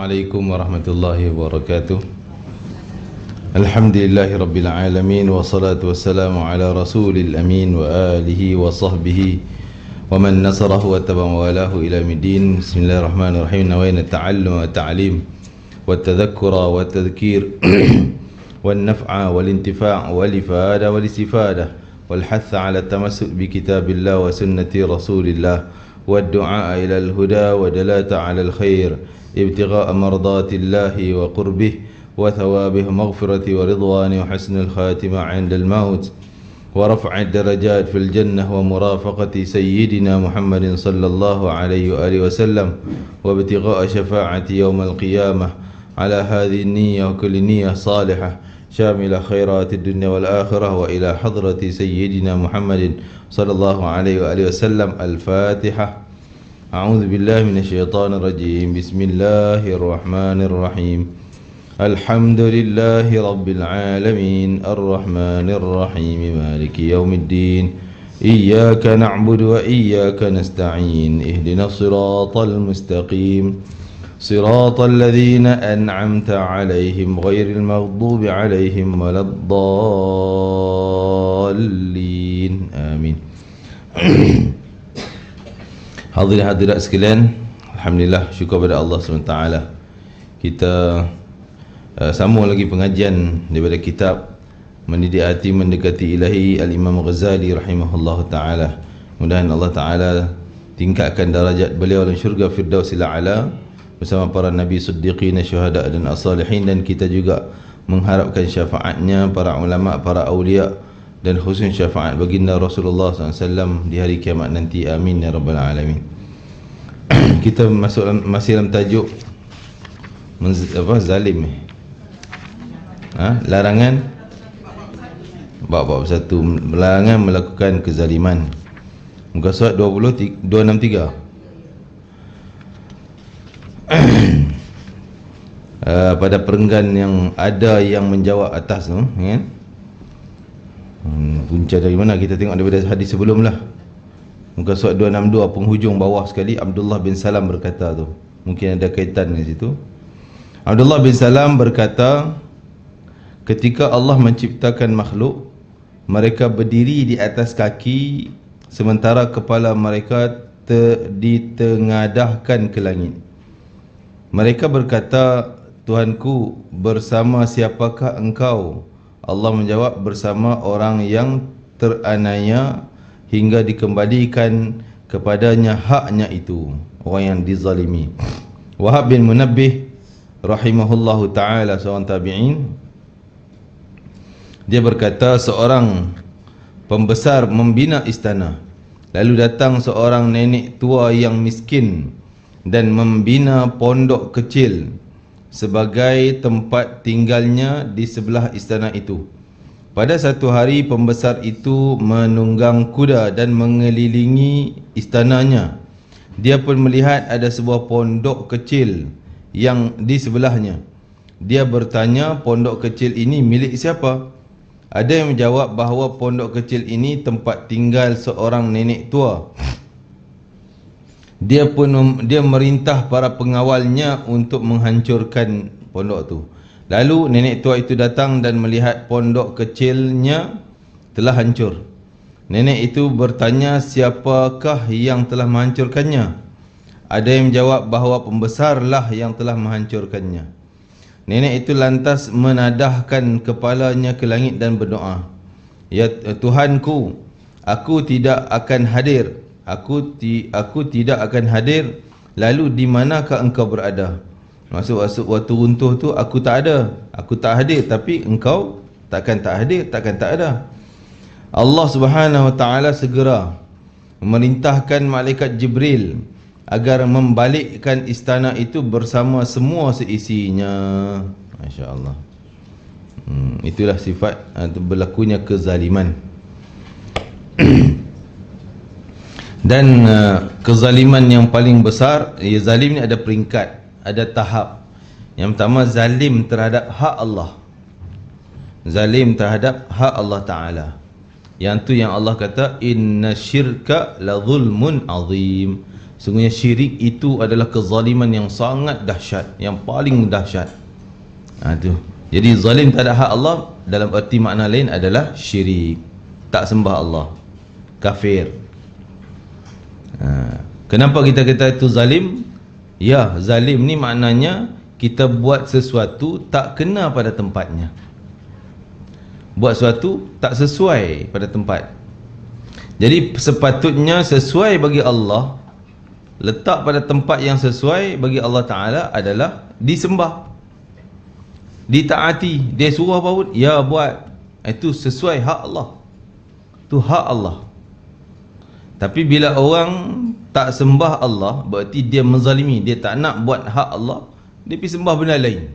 Assalamualaikum warahmatullahi wabarakatuh. Alhamdulillahi rabbil alamin, wassalatu wassalamu ala rasulil amin wa alihi wa sahbihi wa man nasarahu wa tabawalahu ila middin. Bismillahirrahmanirrahim. Nawayna ta'allum wa ta'lim wa tadhakkura wa tadhkir wal naf'a wal intifa' wal ifada wal istifada wal hatha ala tamassuk bi kitabillah wa sunnati rasulillah wa du'a ila al huda wa dalata ala al khair ابتغاء مرضات الله وقربه وثوابه مغفرة ورضوانه وحسن الخاتمة عند الموت ورفع الدرجات في الجنة ومرافقة سيدنا محمد صلى الله عليه وآله وسلم وابتغاء شفاعة يوم القيامة على هذه النية وكل نية صالحة شاملة خيرات الدنيا والآخرة وإلى حضرة سيدنا محمد صلى الله عليه وآله وسلم. الفاتحة. أعوذ بالله من الشيطان الرجيم. بسم الله الرحمن الرحيم. الحمد لله رب العالمين الرحمن الرحيم مالك يوم الدين إياك نعبد وإياك نستعين اهدنا الصراط المستقيم صراط الذين أنعمت عليهم غير المغضوب عليهم ولا الضالين آمين. Hadirin hadirat sekalian, alhamdulillah, syukur kepada Allah SWT. Kita sambung lagi pengajian daripada kitab Mendidik Hati Mendekati Ilahi Al-Imam Ghazali rahimahullah ta'ala. Mudah-mudahan Allah ta'ala tingkatkan darajat beliau dalam syurga Firdausil A'la bersama para Nabi Siddiqin, Syuhada dan As-Salihin. Dan kita juga mengharapkan syafaatnya para ulama, para awliya dan khusus syafaat baginda Rasulullah SAW di hari kiamat nanti. Amin ya rabbal alamin. Kita masih dalam tajuk zalim, larangan bab 1, larangan melakukan kezaliman. Muka surat 263. Pada perenggan yang ada yang menjawab atas tu, kan? Punca dari mana kita tengok daripada hadis sebelum lah. Muka surat 262 penghujung bawah sekali, Abdullah bin Salam berkata tu. Mungkin ada kaitan di situ. Abdullah bin Salam berkata, ketika Allah menciptakan makhluk, mereka berdiri di atas kaki sementara kepala mereka ditengadahkan ke langit. Mereka berkata, Tuhanku, bersama siapakah engkau? Allah menjawab, bersama orang yang teranaya hingga dikembalikan kepadanya haknya itu, orang yang dizalimi. Wahab bin Munabbih rahimahullahu ta'ala, seorang tabi'in, dia berkata, seorang pembesar membina istana, lalu datang seorang nenek tua yang miskin dan membina pondok kecil sebagai tempat tinggalnya di sebelah istana itu. Pada satu hari, pembesar itu menunggang kuda dan mengelilingi istananya. Dia pun melihat ada sebuah pondok kecil yang di sebelahnya. Dia bertanya, pondok kecil ini milik siapa? Ada yang menjawab bahawa pondok kecil ini tempat tinggal seorang nenek tua. Dia merintah para pengawalnya untuk menghancurkan pondok tu. Lalu nenek tua itu datang dan melihat pondok kecilnya telah hancur. Nenek itu bertanya, siapakah yang telah menghancurkannya? Ada yang menjawab bahawa pembesarlah yang telah menghancurkannya. Nenek itu lantas menadahkan kepalanya ke langit dan berdoa, ya Tuhanku, aku tidak akan hadir. Aku tidak akan hadir. Lalu di manakah engkau berada? Maksud waktu runtuh tu aku tak ada, aku tak hadir, tapi engkau takkan tak hadir, takkan tak ada. Allah Subhanahu Wa Taala segera memerintahkan malaikat Jibril agar membalikkan istana itu bersama semua seisinya. Masya-Allah. Itulah sifat berlakunya kezaliman. Dan kezaliman yang paling besar, zalim ni ada peringkat, ada tahap. Yang pertama, zalim terhadap hak Allah. Zalim terhadap hak Allah Ta'ala. Yang tu yang Allah kata, inna syirka la zulmun azim. Sungguhnya syirik itu adalah kezaliman yang sangat dahsyat, yang paling dahsyat. Tu. Jadi zalim terhadap hak Allah dalam erti makna lain adalah syirik, tak sembah Allah, kafir. Kenapa kita kata itu zalim? Ya, zalim ni maknanya kita buat sesuatu tak kena pada tempatnya, buat sesuatu tak sesuai pada tempat. Jadi sepatutnya sesuai bagi Allah, letak pada tempat yang sesuai bagi Allah Ta'ala adalah disembah, ditaati. Dia suruh apa pun, ya buat, itu sesuai hak Allah, itu hak Allah. Tapi bila orang tak sembah Allah, berarti dia menzalimi, dia tak nak buat hak Allah, dia pergi sembah benda lain.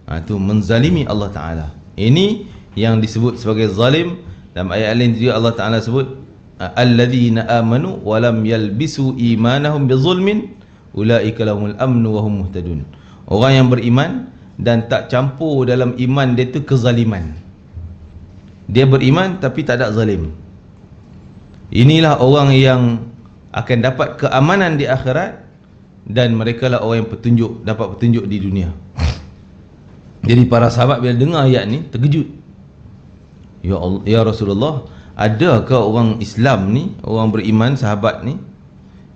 Itu menzalimi Allah Ta'ala. Ini yang disebut sebagai zalim. Dalam ayat lain juga Allah Ta'ala sebut alladzina amanu wa lam yalbisu imanahum bizulmin ulaika lahumul amnu wa hum muhtadun. Orang yang beriman dan tak campur dalam iman dia tu kezaliman. Dia beriman tapi tak ada zalim. Inilah orang yang akan dapat keamanan di akhirat, dan mereka lah orang yang petunjuk, dapat petunjuk di dunia. Jadi para sahabat bila dengar ayat ni terkejut. Ya Allah, ya Rasulullah, adakah orang Islam ni, orang beriman, sahabat ni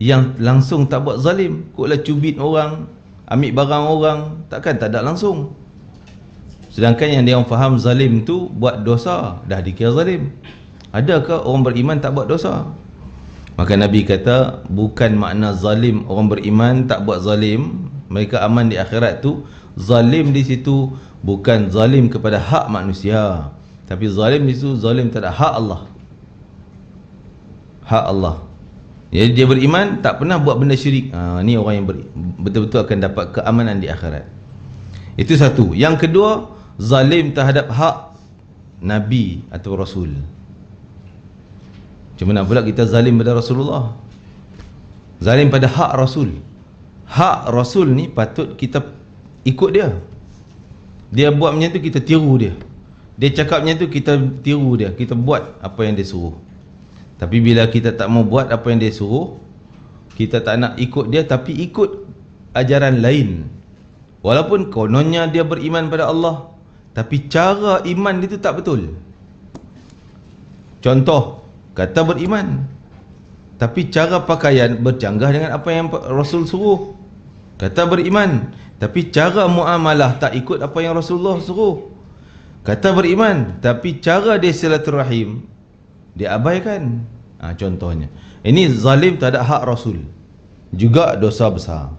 yang langsung tak buat zalim? Koklah cubit orang, ambil barang orang, takkan tak ada langsung. Sedangkan yang dia orang faham zalim tu buat dosa, dah dikira zalim. Adakah orang beriman tak buat dosa? Maka Nabi kata, bukan makna zalim orang beriman tak buat zalim, mereka aman di akhirat tu. Zalim di situ bukan zalim kepada hak manusia, tapi zalim di situ zalim terhadap hak Allah. Hak Allah. Jadi dia beriman tak pernah buat benda syirik. Ni orang yang betul-betul akan dapat keamanan di akhirat. Itu satu. Yang kedua, zalim terhadap hak Nabi atau Rasul. Macam mana pula kita zalim pada Rasulullah? Zalim pada hak Rasul. Hak Rasul ni patut kita ikut dia. Dia buat macam tu, kita tiru dia. Dia cakap macam tu, kita tiru dia. Kita buat apa yang dia suruh. Tapi bila kita tak mau buat apa yang dia suruh, kita tak nak ikut dia, tapi ikut ajaran lain, walaupun kononnya dia beriman pada Allah, tapi cara iman dia tu tak betul. Contoh, kata beriman, tapi cara pakaian bercanggah dengan apa yang Rasul suruh. Kata beriman, tapi cara muamalah tak ikut apa yang Rasulullah suruh. Kata beriman, tapi cara dia silaturahim dia abaikan. Contohnya, ini zalim terhadap hak Rasul, juga dosa besar.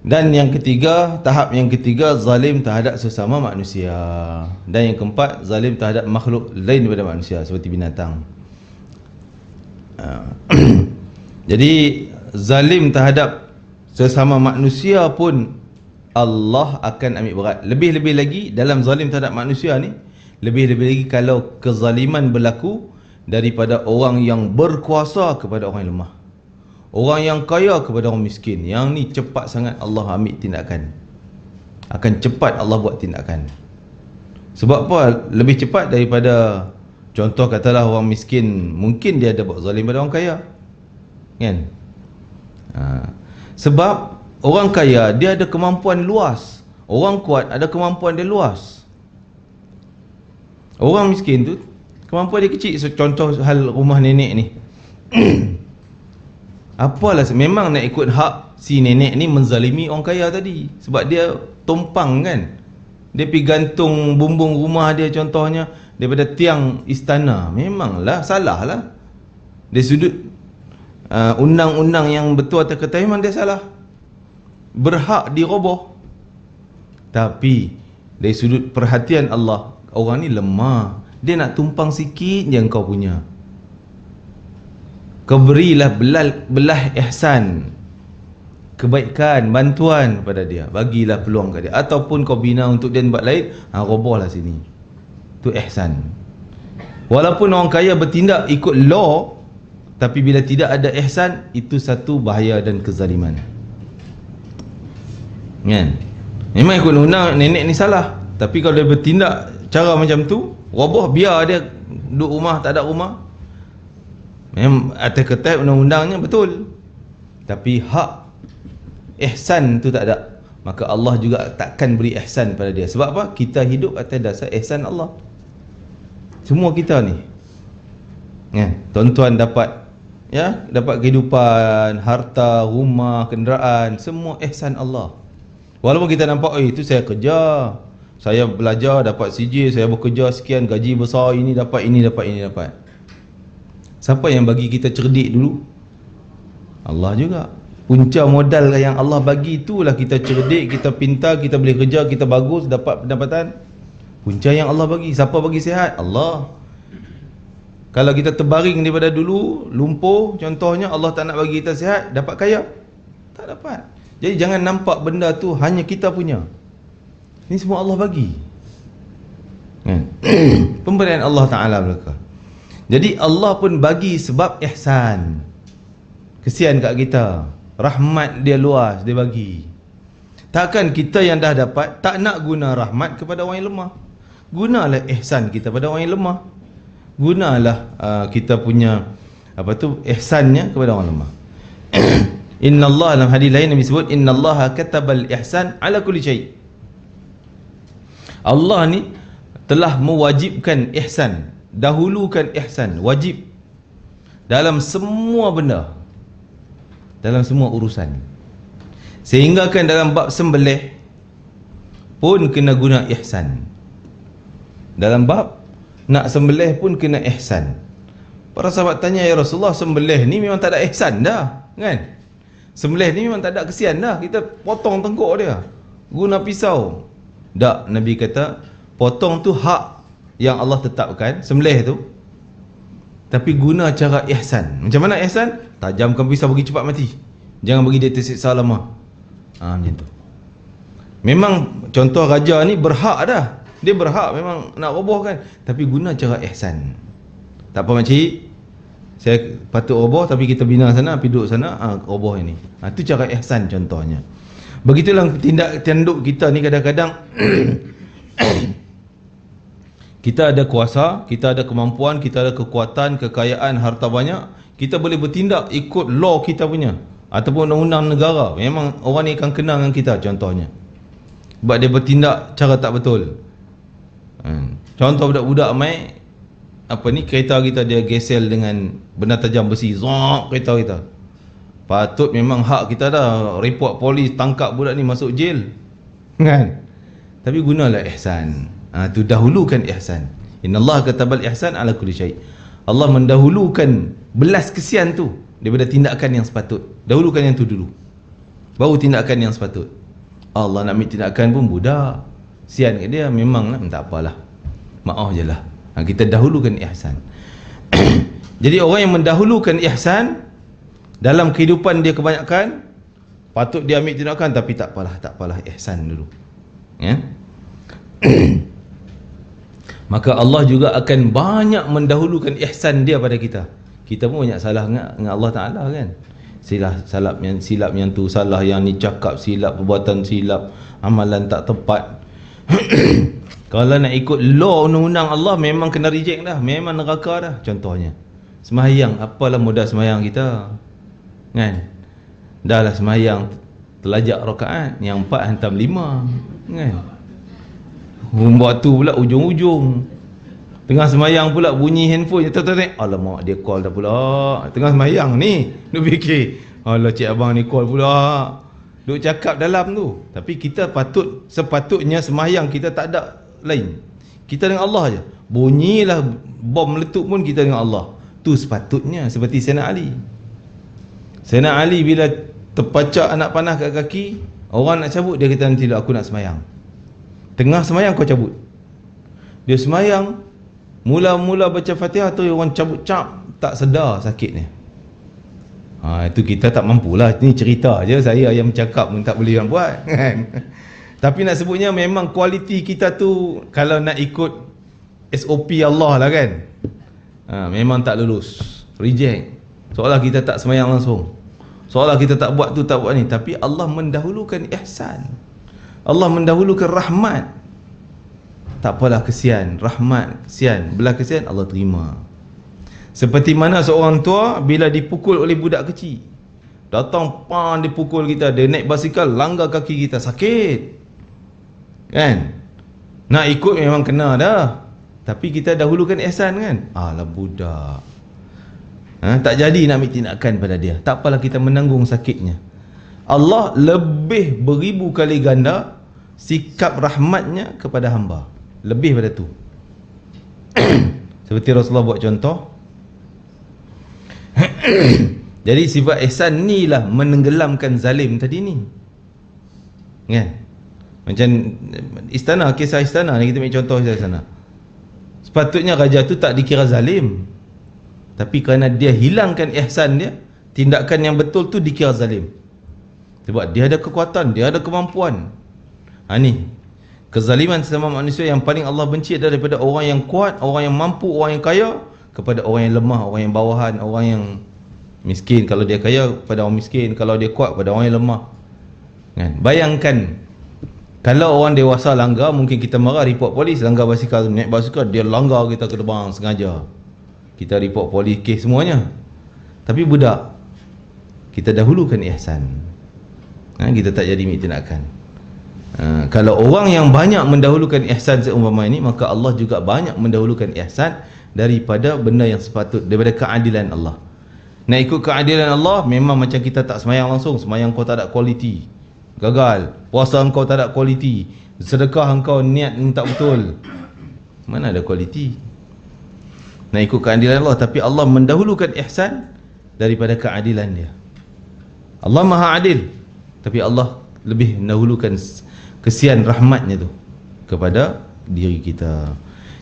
Dan yang ketiga, tahap yang ketiga, zalim terhadap sesama manusia. Dan yang keempat, zalim terhadap makhluk lain daripada manusia, seperti binatang. Jadi zalim terhadap sesama manusia pun Allah akan ambil berat. Lebih-lebih lagi dalam zalim terhadap manusia ni, lebih-lebih lagi kalau kezaliman berlaku daripada orang yang berkuasa kepada orang yang lemah, orang yang kaya kepada orang miskin. Yang ni cepat sangat Allah ambil tindakan. Akan cepat Allah buat tindakan. Sebab apa lebih cepat daripada, contoh katalah orang miskin, mungkin dia ada buat zalim pada orang kaya, kan? Sebab orang kaya dia ada kemampuan luas, orang kuat ada kemampuan dia luas. Orang miskin tu kemampuan dia kecil. So, contoh hal rumah nenek ni apalah, memang nak ikut hak si nenek ni menzalimi orang kaya tadi, sebab dia tumpang kan, dia pergi gantung bumbung rumah dia contohnya daripada tiang istana. Memanglah salah lah, dia sudut undang-undang yang betul atau kata, memang dia salah, berhak diroboh. Tapi dari sudut perhatian Allah, orang ni lemah, dia nak tumpang sikit je engkau punya, kau berilah belah ihsan, kebaikan, bantuan pada dia, bagilah peluang kat dia, ataupun kau bina untuk dia buat lain, robohlah sini. Itu ihsan. Walaupun orang kaya bertindak ikut law, tapi bila tidak ada ihsan, itu satu bahaya dan kezaliman, kan? Memang ikut undang nenek ni salah, tapi kalau dia bertindak cara macam tu, roboh, biar dia duduk rumah tak ada rumah, Memang atas kertas undang-undangnya betul, tapi hak ihsan tu tak ada. Maka Allah juga takkan beri ihsan pada dia. Sebab apa? Kita hidup atas dasar ihsan Allah. Semua kita ni, tuan-tuan dapat dapat kehidupan, harta, rumah, kenderaan, semua ihsan Allah. Walaupun kita nampak itu saya kerja, saya belajar dapat CJ, saya bekerja sekian, gaji besar, ini dapat, ini dapat, ini dapat. Siapa yang bagi kita cerdik dulu? Allah juga. Punca modal yang Allah bagi itulah kita cerdik, kita pintar, kita boleh kerja, kita bagus, dapat pendapatan. Punca yang Allah bagi. Siapa bagi sihat? Allah. Kalau kita terbaring daripada dulu, lumpuh contohnya, Allah tak nak bagi kita sihat, dapat kaya? Tak dapat. Jadi jangan nampak benda tu hanya kita punya. Ini semua Allah bagi. Pemberian Allah Ta'ala belaka. Jadi Allah pun bagi sebab ihsan. Kesian kat kita. Rahmat dia luas, dia bagi. Takkan kita yang dah dapat tak nak guna rahmat kepada orang yang lemah. Gunalah ihsan kita pada orang yang lemah. Gunalah kita punya ihsannya kepada orang lemah. Innallaha, dalam hadis lain Nabi sebut, innallaha katabal ihsan ala kulli syai. Allah ni telah mewajibkan ihsan, dahulukan ihsan, wajib dalam semua benda, dalam semua urusan. Sehingga kan dalam bab sembelih pun kena guna ihsan. Dalam bab nak sembelih pun kena ihsan. Para sahabat tanya, ya Rasulullah, sembelih ni memang tak ada ihsan dah, kan? Sembelih ni memang tak ada kesian dah, kita potong tengkuk dia guna pisau. Tak, Nabi kata potong tu hak yang Allah tetapkan, sembelih tu, tapi guna cara ihsan. Macam mana ihsan? Tajamkan pisau bagi cepat mati, jangan bagi dia tersiksa lama. Macam tu. Memang contoh raja ni berhak dah, dia berhak memang nak robohkan, tapi guna cara ihsan. Tak apa makcik, saya patut roboh tapi kita bina sana, pergi duduk sana, roboh ini. Itu cara ihsan contohnya. Begitulah tindak tanduk kita ni kadang-kadang kita ada kuasa, kita ada kemampuan, kita ada kekuatan, kekayaan, harta banyak, kita boleh bertindak ikut law kita punya ataupun undang-undang negara. Memang orang ni akan kena dengan kita contohnya, sebab dia bertindak cara tak betul. Contoh budak-budak mai kereta kita dia gesel dengan benda tajam besi, zok kereta kita. Patut memang hak kita dah, report polis, tangkap budak ni, masuk jail, kan? Tapi gunalah ihsan. Tu dahulukan ihsan. Innallaha katabal ihsan ala kulli syai. Allah mendahulukan belas kesian tu daripada tindakan yang sepatut. Dahulukan yang tu dulu, baru tindakan yang sepatut. Allah nak ambil tindakan pun budak, sian kat dia, memang lah, tak apalah, maaf je lah. Kita dahulukan ihsan. Jadi orang yang mendahulukan ihsan dalam kehidupan dia kebanyakan, patut dia ambil tindakan, tapi tak apalah, ihsan dulu, ya. Maka Allah juga akan banyak mendahulukan ihsan dia pada kita. Kita pun banyak salah dengan Allah Ta'ala, kan? Silap yang tu salah, yang ni cakap silap, perbuatan silap, amalan tak tepat. Kalau nak ikut law undang-undang Allah, memang kena reject dah, memang neraka dah. Contohnya sembahyang, apalah modal sembahyang kita, kan? Dah lah sembahyang telajak rakaat, yang 4 hantam 5, kan? Waktu pula ujung-ujung tengah sembahyang pula bunyi handphone, alamak, dia call dah pula. Tengah sembahyang ni duk fikir, alah cik abang ni call pula, duk cakap dalam tu. Tapi kita sepatutnya sembahyang kita tak ada lain, kita dengan Allah je. Bunyilah bom meletup pun kita dengan Allah. Tu sepatutnya. Seperti Sayyidina Ali. Sayyidina Ali bila terpacak anak panah kat kaki, orang nak cabut, dia kata, nanti aku nak sembahyang. Tengah sembahyang kau cabut. Dia sembahyang, mula-mula baca Fatihah tu orang cabut cap, tak sedar sakitnya. Itu kita tak mampulah. Ini cerita je, saya yang bercakap pun tak boleh yang buat, kan? Tapi nak sebutnya memang kualiti kita tu, kalau nak ikut SOP Allah lah, kan, memang tak lulus, reject. Seolah kita tak sembahyang langsung, seolah kita tak buat tu, tak buat ni. Tapi Allah mendahulukan ihsan, Allah mendahulukan rahmat. Tak apalah kesian, rahmat, kesian, belah kesian Allah terima. Seperti mana seorang tua bila dipukul oleh budak kecil, datang dia pukul kita, dia naik basikal langgar kaki kita, sakit kan? Nak ikut memang kena dah, tapi kita dahulukan ihsan kan. Alah budak, tak jadi nak ambil tindakan pada dia, tak apalah, kita menanggung sakitnya. Allah lebih beribu kali ganda sikap rahmatnya kepada hamba, lebih pada tu. Seperti Rasulullah buat contoh. Jadi sifat ihsan ni lah menenggelamkan zalim tadi ni kan. Macam istana, kisah istana ni, kita ambil contoh kisah istana. Sepatutnya raja tu tak dikira zalim, tapi kerana dia hilangkan ihsan dia, tindakan yang betul tu dikira zalim. Sebab dia ada kekuatan, dia ada kemampuan. Ni kezaliman sesama manusia yang paling Allah benci adalah daripada orang yang kuat, orang yang mampu, orang yang kaya kepada orang yang lemah, orang yang bawahan, orang yang miskin. Kalau dia kaya pada orang miskin, kalau dia kuat pada orang yang lemah kan. Bayangkan kalau orang dewasa langgar, mungkin kita marah, report polis. Langgar basikal, naik basikal, dia langgar kita ke depan sengaja, kita report polis, kes semuanya. Tapi budak, kita dahulukan ihsan, kita tak jadi ambil tindakan. Kalau orang yang banyak mendahulukan ihsan seumpama ini, maka Allah juga banyak mendahulukan ihsan daripada benda yang sepatut, daripada keadilan Allah. Nak ikut keadilan Allah, memang macam kita tak semayang langsung. Semayang kau tak ada kualiti, gagal. Puasa engkau tak ada kualiti, sedekah engkau niat tak betul, mana ada kualiti. Nak ikut keadilan Allah, tapi Allah mendahulukan ihsan daripada keadilan dia. Allah Maha Adil, tapi Allah lebih mendahulukan kesian rahmatnya tu kepada diri kita.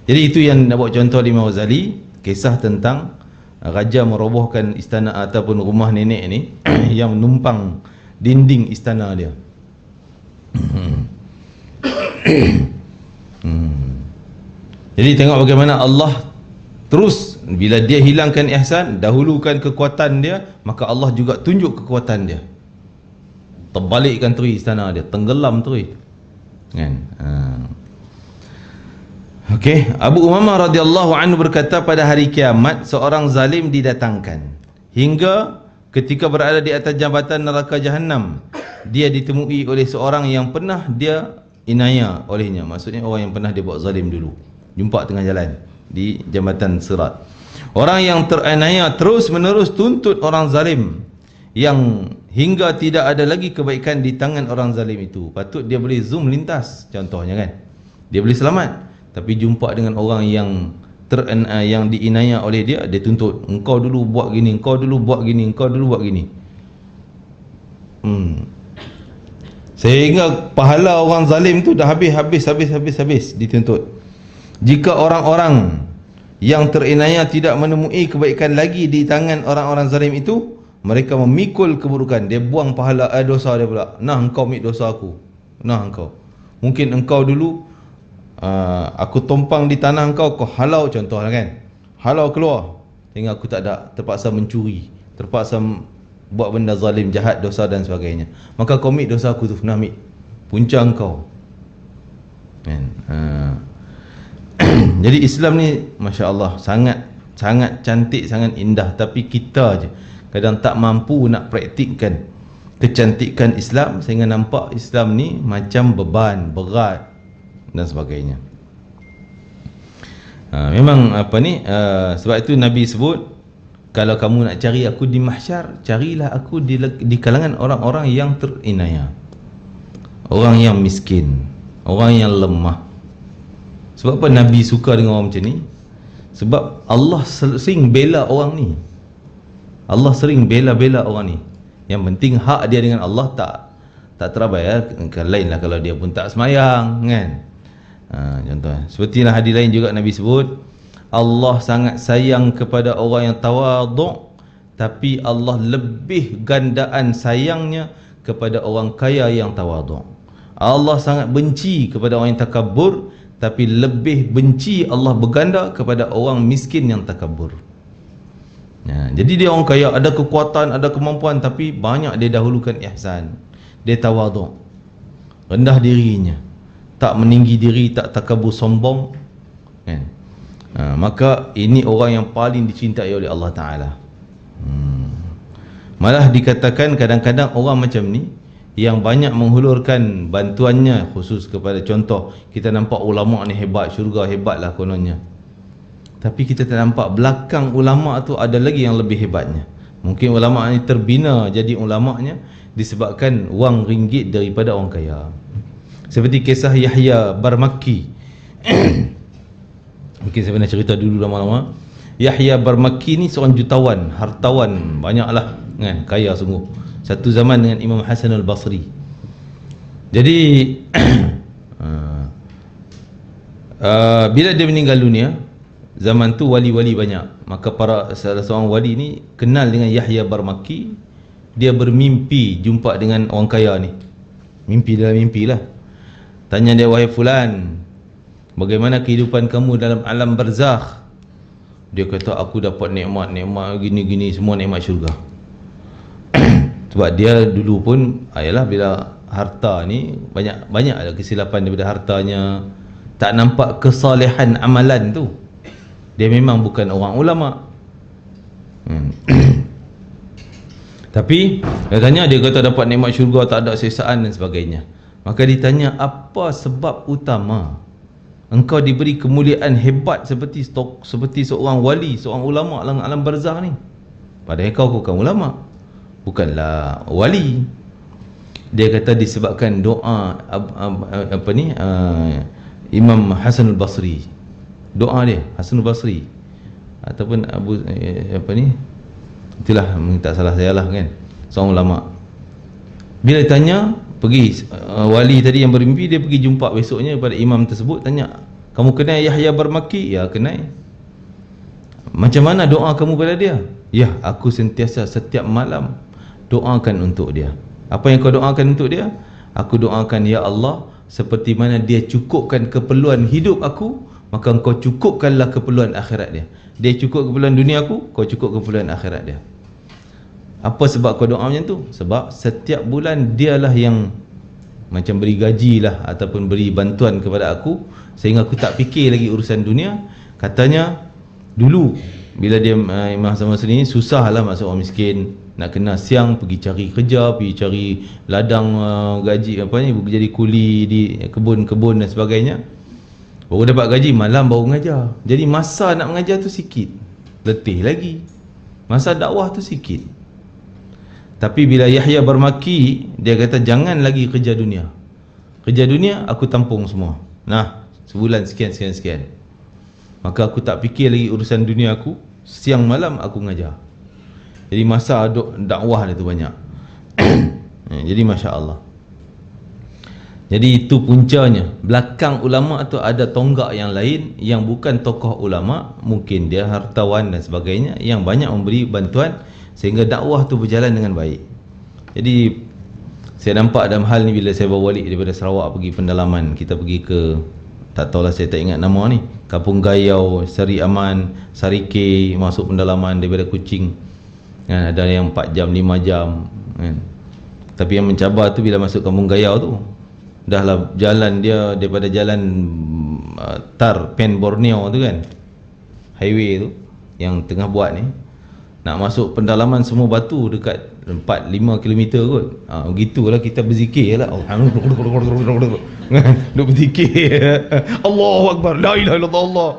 Jadi itu yang nak buat contoh Imam Ghazali, kisah tentang raja merobohkan istana ataupun rumah nenek ni yang menumpang dinding istana dia. Jadi tengok bagaimana Allah terus, bila dia hilangkan ihsan, dahulukan kekuatan dia, maka Allah juga tunjuk kekuatan dia, terbalikkan terus istana dia, tenggelam terus kan. Okey, Abu Umamah radhiyallahu anhu berkata, pada hari kiamat seorang zalim didatangkan hingga ketika berada di atas jambatan neraka Jahannam, dia ditemui oleh seorang yang pernah dia inaya olehnya. Maksudnya orang yang pernah dia buat zalim dulu, jumpa tengah jalan di jambatan Sirat. Orang yang teranaya terus menerus tuntut orang zalim, yang hingga tidak ada lagi kebaikan di tangan orang zalim itu. Patut dia boleh zoom lintas contohnya kan, dia boleh selamat. Tapi jumpa dengan orang yang yang diinaya oleh dia, dia tuntut, engkau dulu buat gini, engkau dulu buat gini, engkau dulu buat gini. Sehingga pahala orang zalim tu dah habis dituntut. Jika orang-orang yang terinaya tidak menemui kebaikan lagi di tangan orang-orang zalim itu, mereka memikul keburukan. Dia buang pahala dosa dia pula. Nah engkau ambil dosa aku, nah engkau, mungkin engkau dulu aku tumpang di tanah engkau, kau halau contohnya kan, halau keluar, sehingga aku tak ada, terpaksa mencuri, terpaksa buat benda zalim, jahat, dosa dan sebagainya. Maka kau ambil dosa aku tu, nak ambil punca engkau kan. Jadi Islam ni Masya Allah sangat cantik, sangat indah. Tapi kita je kadang tak mampu nak praktikkan kecantikan Islam, sehingga nampak Islam ni macam beban, berat dan sebagainya. Memang sebab itu Nabi sebut, kalau kamu nak cari aku di mahsyar, carilah aku di kalangan orang-orang yang terinaya, orang yang miskin, orang yang lemah. Sebab apa Nabi suka dengan orang macam ni? Sebab Allah sering bela orang ni. Allah sering bela orang ni. Yang penting hak dia dengan Allah tak terabai ya. Lain lah kalau dia pun tak semayang kan. Contoh seperti hadis lain juga Nabi sebut, Allah sangat sayang kepada orang yang tawaduk, tapi Allah lebih gandaan sayangnya kepada orang kaya yang tawaduk. Allah sangat benci kepada orang yang takabur, tapi lebih benci Allah berganda kepada orang miskin yang takabur. Jadi dia orang kaya, ada kekuatan, ada kemampuan, tapi banyak dia dahulukan ihsan. Dia tawaduk, rendah dirinya, tak meninggi diri, tak takabur sombong kan. Maka ini orang yang paling dicintai oleh Allah Ta'ala. Malah dikatakan kadang-kadang orang macam ni yang banyak menghulurkan bantuannya khusus kepada, contoh kita nampak ulama ni hebat, syurga hebat lah kononnya, tapi kita tak nampak belakang ulama tu ada lagi yang lebih hebatnya. Mungkin ulama ni terbina jadi ulamanya disebabkan wang ringgit daripada orang kaya. Seperti kisah Yahya Barmakki. Mungkin saya pernah cerita dulu lama-lama. Yahya Barmakki ni seorang jutawan, hartawan, banyaklah kan, kaya sungguh. Satu zaman dengan Imam Hasan al-Basri. Jadi bila dia meninggal dunia, zaman tu wali-wali banyak. Maka salah seorang wali ni kenal dengan Yahya Barmakki. Dia bermimpi jumpa dengan orang kaya ni. Mimpi dalam mimpi lah. Tanya dia, wahai fulan, bagaimana kehidupan kamu dalam alam barzakh? Dia kata, aku dapat nikmat-nikmat gini-gini, semua nikmat syurga. Sebab dia dulu pun, ayalah bila harta ni banyak ada kesilapan daripada hartanya, tak nampak kesalehan amalan tu. Dia memang bukan orang ulama. Tapi dia tanya, dia kata dapat nikmat syurga, tak ada sesaan dan sebagainya. Maka ditanya, apa sebab utama engkau diberi kemuliaan hebat seperti seorang wali, seorang ulama dalam alam barzakh ni? Padahal kau bukan ulama, bukanlah wali. Dia kata disebabkan doa Imam Hasan al-Basri. Doa dia Hasan al-Basri ataupun itulah, tak salah saya lah kan, seorang ulama. Bila tanya, pergi wali tadi yang bermimpi, dia pergi jumpa besoknya pada imam tersebut, tanya, kamu kenal Yahya Barmakki? Ya, kenal. Macam mana doa kamu pada dia? Ya, aku sentiasa setiap malam doakan untuk dia. Apa yang kau doakan untuk dia? Aku doakan, ya Allah, seperti mana dia cukupkan keperluan hidup aku, maka engkau cukupkanlah keperluan akhirat dia. Dia cukup keperluan dunia aku, kau cukup keperluan akhirat dia. Apa sebab kau doa macam tu? Sebab setiap bulan dialah yang macam beri gaji lah, ataupun beri bantuan kepada aku, sehingga aku tak fikir lagi urusan dunia. Katanya dulu bila dia Imam Hasan al-Basri ni, susah lah masuk orang miskin, nak kena siang pergi cari kerja, pergi cari ladang gaji jadi kuli di kebun-kebun dan sebagainya. Baru dapat gaji, malam baru mengajar. Jadi masa nak mengajar tu sikit, letih lagi. Masa dakwah tu sikit. Tapi bila Yahya Barmakki, dia kata jangan lagi kerja dunia. Kerja dunia aku tampung semua. Nah, sebulan sekian. Maka aku tak fikir lagi urusan dunia aku. Siang malam aku mengajar. Jadi masa dakwah dia tu banyak. Jadi Masya Allah. Jadi itu puncanya. Belakang ulama tu ada tonggak yang lain, yang bukan tokoh ulama, mungkin dia hartawan dan sebagainya, yang banyak memberi bantuan sehingga dakwah tu berjalan dengan baik. Jadi saya nampak dalam hal ni bila saya bawa balik daripada Sarawak pergi pendalaman, kita pergi ke, tak tahulah, saya tak ingat nama ni, Kampung Gayau, Seri Aman, Sarike, masuk pendalaman daripada Kuching kan, ada yang 4 jam 5 jam kan. Tapi yang mencabar tu bila masuk Kampung Gayau tu, dah lah jalan dia daripada jalan Tar Pen Borneo tu kan, highway tu yang tengah buat ni, nak masuk pendalaman semua batu dekat 4-5 km kot. Begitulah kita berzikir lah. Duk berzikir. Allahu Akbar, la ilaha illallah.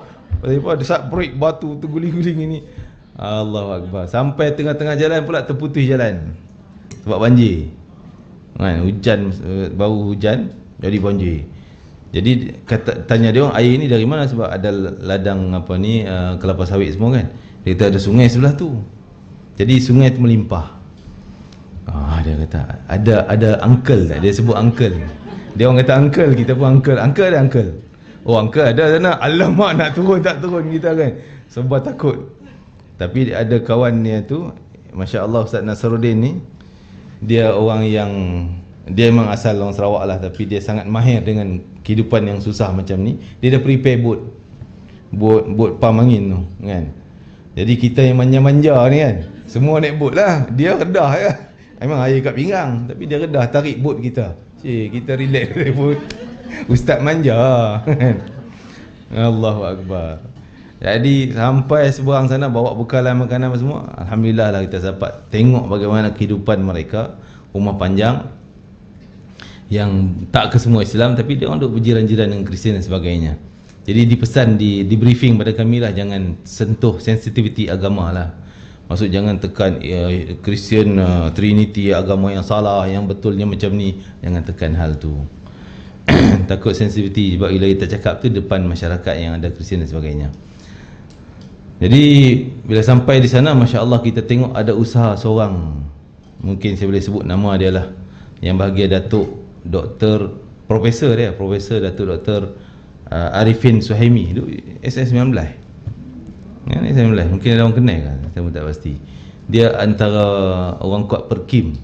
Lepas desak break batu terguling-guling ini. Allahu Akbar. Sampai tengah-tengah jalan pula terputus jalan sebab banjir kan, hujan, baru hujan jadi banjir. Jadi tanya dia orang, air ni dari mana? Sebab ada ladang kelapa sawit semua kan. Dia kata ada sungai sebelah tu. Jadi sungai tu melimpah. Dia kata ada uncle tak? Dia sebut uncle. Dia orang kata uncle, kita pun uncle. Uncle ada uncle. Oh, uncle ada sana. Alamak, nak turun tak turun kita kan. Sebab takut. Tapi ada kawan dia tu, Masya Allah, Ustaz Nasruddin ni, dia orang yang, dia memang asal orang Sarawak lah, tapi dia sangat mahir dengan kehidupan yang susah macam ni. Dia dah prepare bot pam angin tu kan. Jadi kita yang manja-manja ni kan, semua naik bot lah. Dia redah ya. Memang air kat pinggang, tapi dia redah tarik bot kita. Kita relax naik bot. Ustaz manja kan. Allahu Akbar. Jadi sampai seberang sana bawa bekalan makanan semua, alhamdulillah lah kita dapat tengok bagaimana kehidupan mereka, rumah panjang yang tak ke semua Islam, tapi dia orang duk berjiran-jiran dengan Kristian dan sebagainya. Jadi dipesan di briefing pada kami lah, jangan sentuh sensitiviti agama lah. Maksud jangan tekan Kristian Trinity, agama yang salah, yang betulnya macam ni, jangan tekan hal tu. Takut sensitiviti, sebab bila kita cakap tu depan masyarakat yang ada Kristian dan sebagainya. Jadi bila sampai di sana, Masya Allah, kita tengok ada usaha seorang, mungkin saya boleh sebut nama dia lah, yang bahagia Datuk Doktor Profesor dia, Profesor Datuk Doktor Arifin Suhaimi, SS19 ya, SS19, mungkin ada orang kenal kan, saya pun tak pasti. Dia antara orang kuat Perkim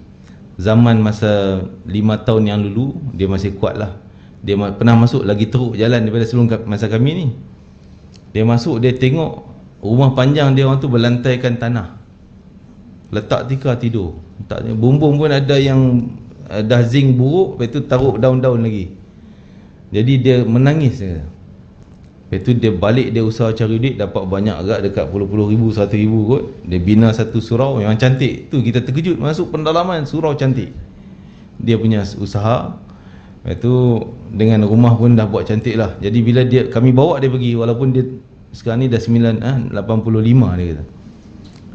zaman masa 5 tahun yang dulu, dia masih kuat lah. Dia pernah masuk lagi teruk jalan daripada sebelum masa kami ni. Dia masuk, dia tengok rumah panjang dia orang tu berlantaikan tanah, letak tikar tidur, letaknya bumbung pun ada yang dah zinc buruk, lepas tu taruh daun-daun lagi. Jadi dia menangis dia. Lepas tu dia balik, dia usaha cari duit, dapat banyak agak, dekat puluh-puluh ribu, 100 ribu kot. Dia bina satu surau yang cantik tu, kita terkejut masuk pendalaman, surau cantik. Dia punya usaha. Lepas tu dengan rumah pun dah buat cantik lah. Jadi bila kami bawa dia pergi, walaupun dia sekarang ni dah 85 dia kata.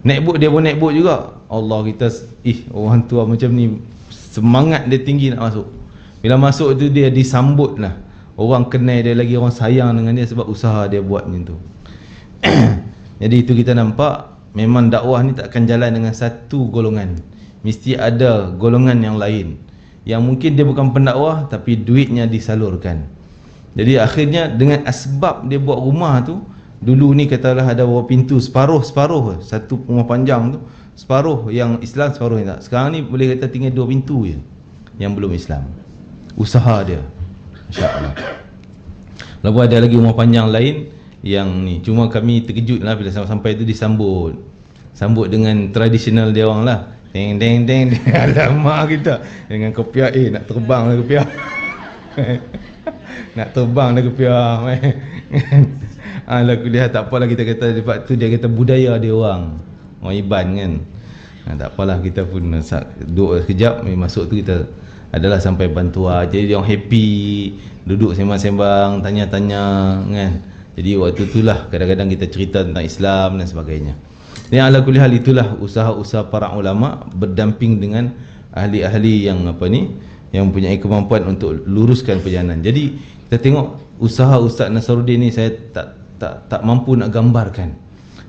Naik bot, dia pun naik bot juga. Allah, kita orang tua macam ni, semangat dia tinggi nak masuk. Bila masuk tu dia disambut lah, orang kenal dia lagi, orang sayang dengan dia sebab usaha dia buat macam tu. Jadi itu kita nampak memang dakwah ni takkan jalan dengan satu golongan, mesti ada golongan yang lain yang mungkin dia bukan pendakwah tapi duitnya disalurkan. Jadi akhirnya dengan asbab dia buat rumah tu, dulu ni katalah ada berapa pintu, separuh satu rumah panjang tu, separuh yang Islam, separuh yang tak. Sekarang ni boleh kata tinggal 2 pintu je yang belum Islam. Usaha dia, insya-Allah. Lalu ada lagi rumah panjang lain yang ni, cuma kami terkejut lah bila sampai tu disambut dengan tradisional dia orang lah, deng deng deng. Alamak, kita dengan kopiah, nak terbang lah kopiah. Nak terbang dah kopiah. Alah kuliah, tak apalah, kita kata sebab tu dia kata budaya dia orang Iban kan. Tak apalah, kita pun duduk sekejap, masuk tu kita adalah sampai bantuan. Jadi dia orang happy, duduk sembang-sembang, tanya-tanya kan. Jadi waktu itulah kadang-kadang kita cerita tentang Islam dan sebagainya. Yang ala kulli hal, itulah usaha-usaha para ulama berdamping dengan ahli-ahli yang yang mempunyai kemampuan untuk luruskan perjalanan. Jadi kita tengok usaha Ustaz Nasaruddin ni, saya tak mampu nak gambarkan.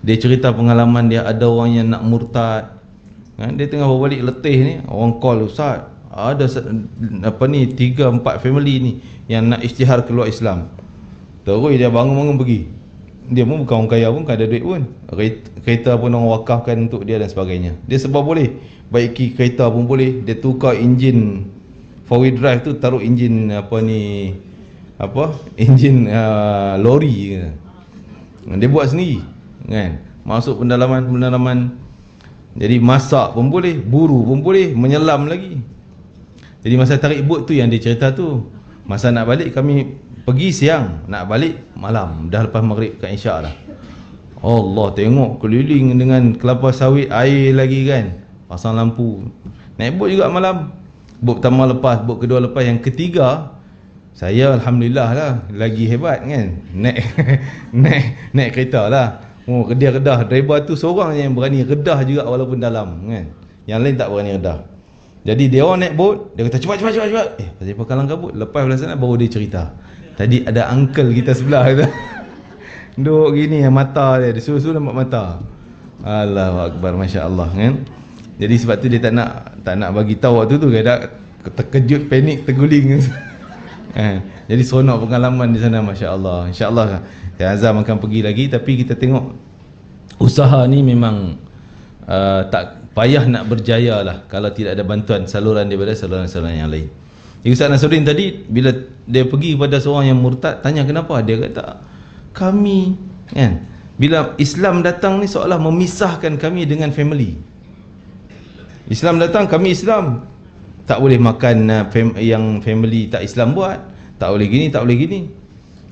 Dia cerita pengalaman dia, ada orang yang nak murtad kan? Dia tengah berbalik letih ni, orang call, Ustaz ada 3-4 family ni yang nak isytihar keluar Islam. Terus dia bangun-bangun pergi. Dia pun bukan orang kaya pun, bukan ada duit pun, kereta pun orang wakafkan untuk dia dan sebagainya. Dia sebab boleh baiki kereta pun boleh. Dia tukar enjin 4-wheel drive tu, taruh enjin enjin lori ke. Dia buat sendiri kan. Masuk pendalaman. Jadi masak pun boleh, buru pun boleh, menyelam lagi. Jadi masa tarik bot tu yang dia cerita tu, masa nak balik kami pergi siang, nak balik malam, dah lepas maghrib kat Isyak dah. Allah, tengok keliling dengan kelapa sawit, air lagi kan, pasang lampu. Naik bot juga malam. Bot pertama lepas, bot kedua lepas, yang ketiga saya alhamdulillah lah, lagi hebat kan, naik kereta lah. Redah, driver tu seorang yang berani redah juga walaupun dalam kan, yang lain tak berani redah. Jadi dia orang naik bot, dia kata cepat. Pasal apa kalang kabut, lepas belah sana baru dia cerita, tadi ada uncle kita sebelah kata, duduk gini, mata dia suruh nampak mata. Allahu Akbar, Masya Allah kan. Jadi sebab tu dia tak nak bagi tahu waktu tu, dia terkejut, panik, terguling. Jadi seronok pengalaman di sana, Masya Allah. InsyaAllah Azam akan pergi lagi. Tapi kita tengok usaha ni memang tak payah nak berjaya lah kalau tidak ada bantuan saluran daripada saluran-saluran yang lain. Ustaz Nasaruddin tadi bila dia pergi kepada seorang yang murtad, tanya kenapa, dia kata kami kan, bila Islam datang ni seolah memisahkan kami dengan family. Islam datang, kami Islam, tak boleh makan yang family tak Islam buat, tak boleh gini, tak boleh gini.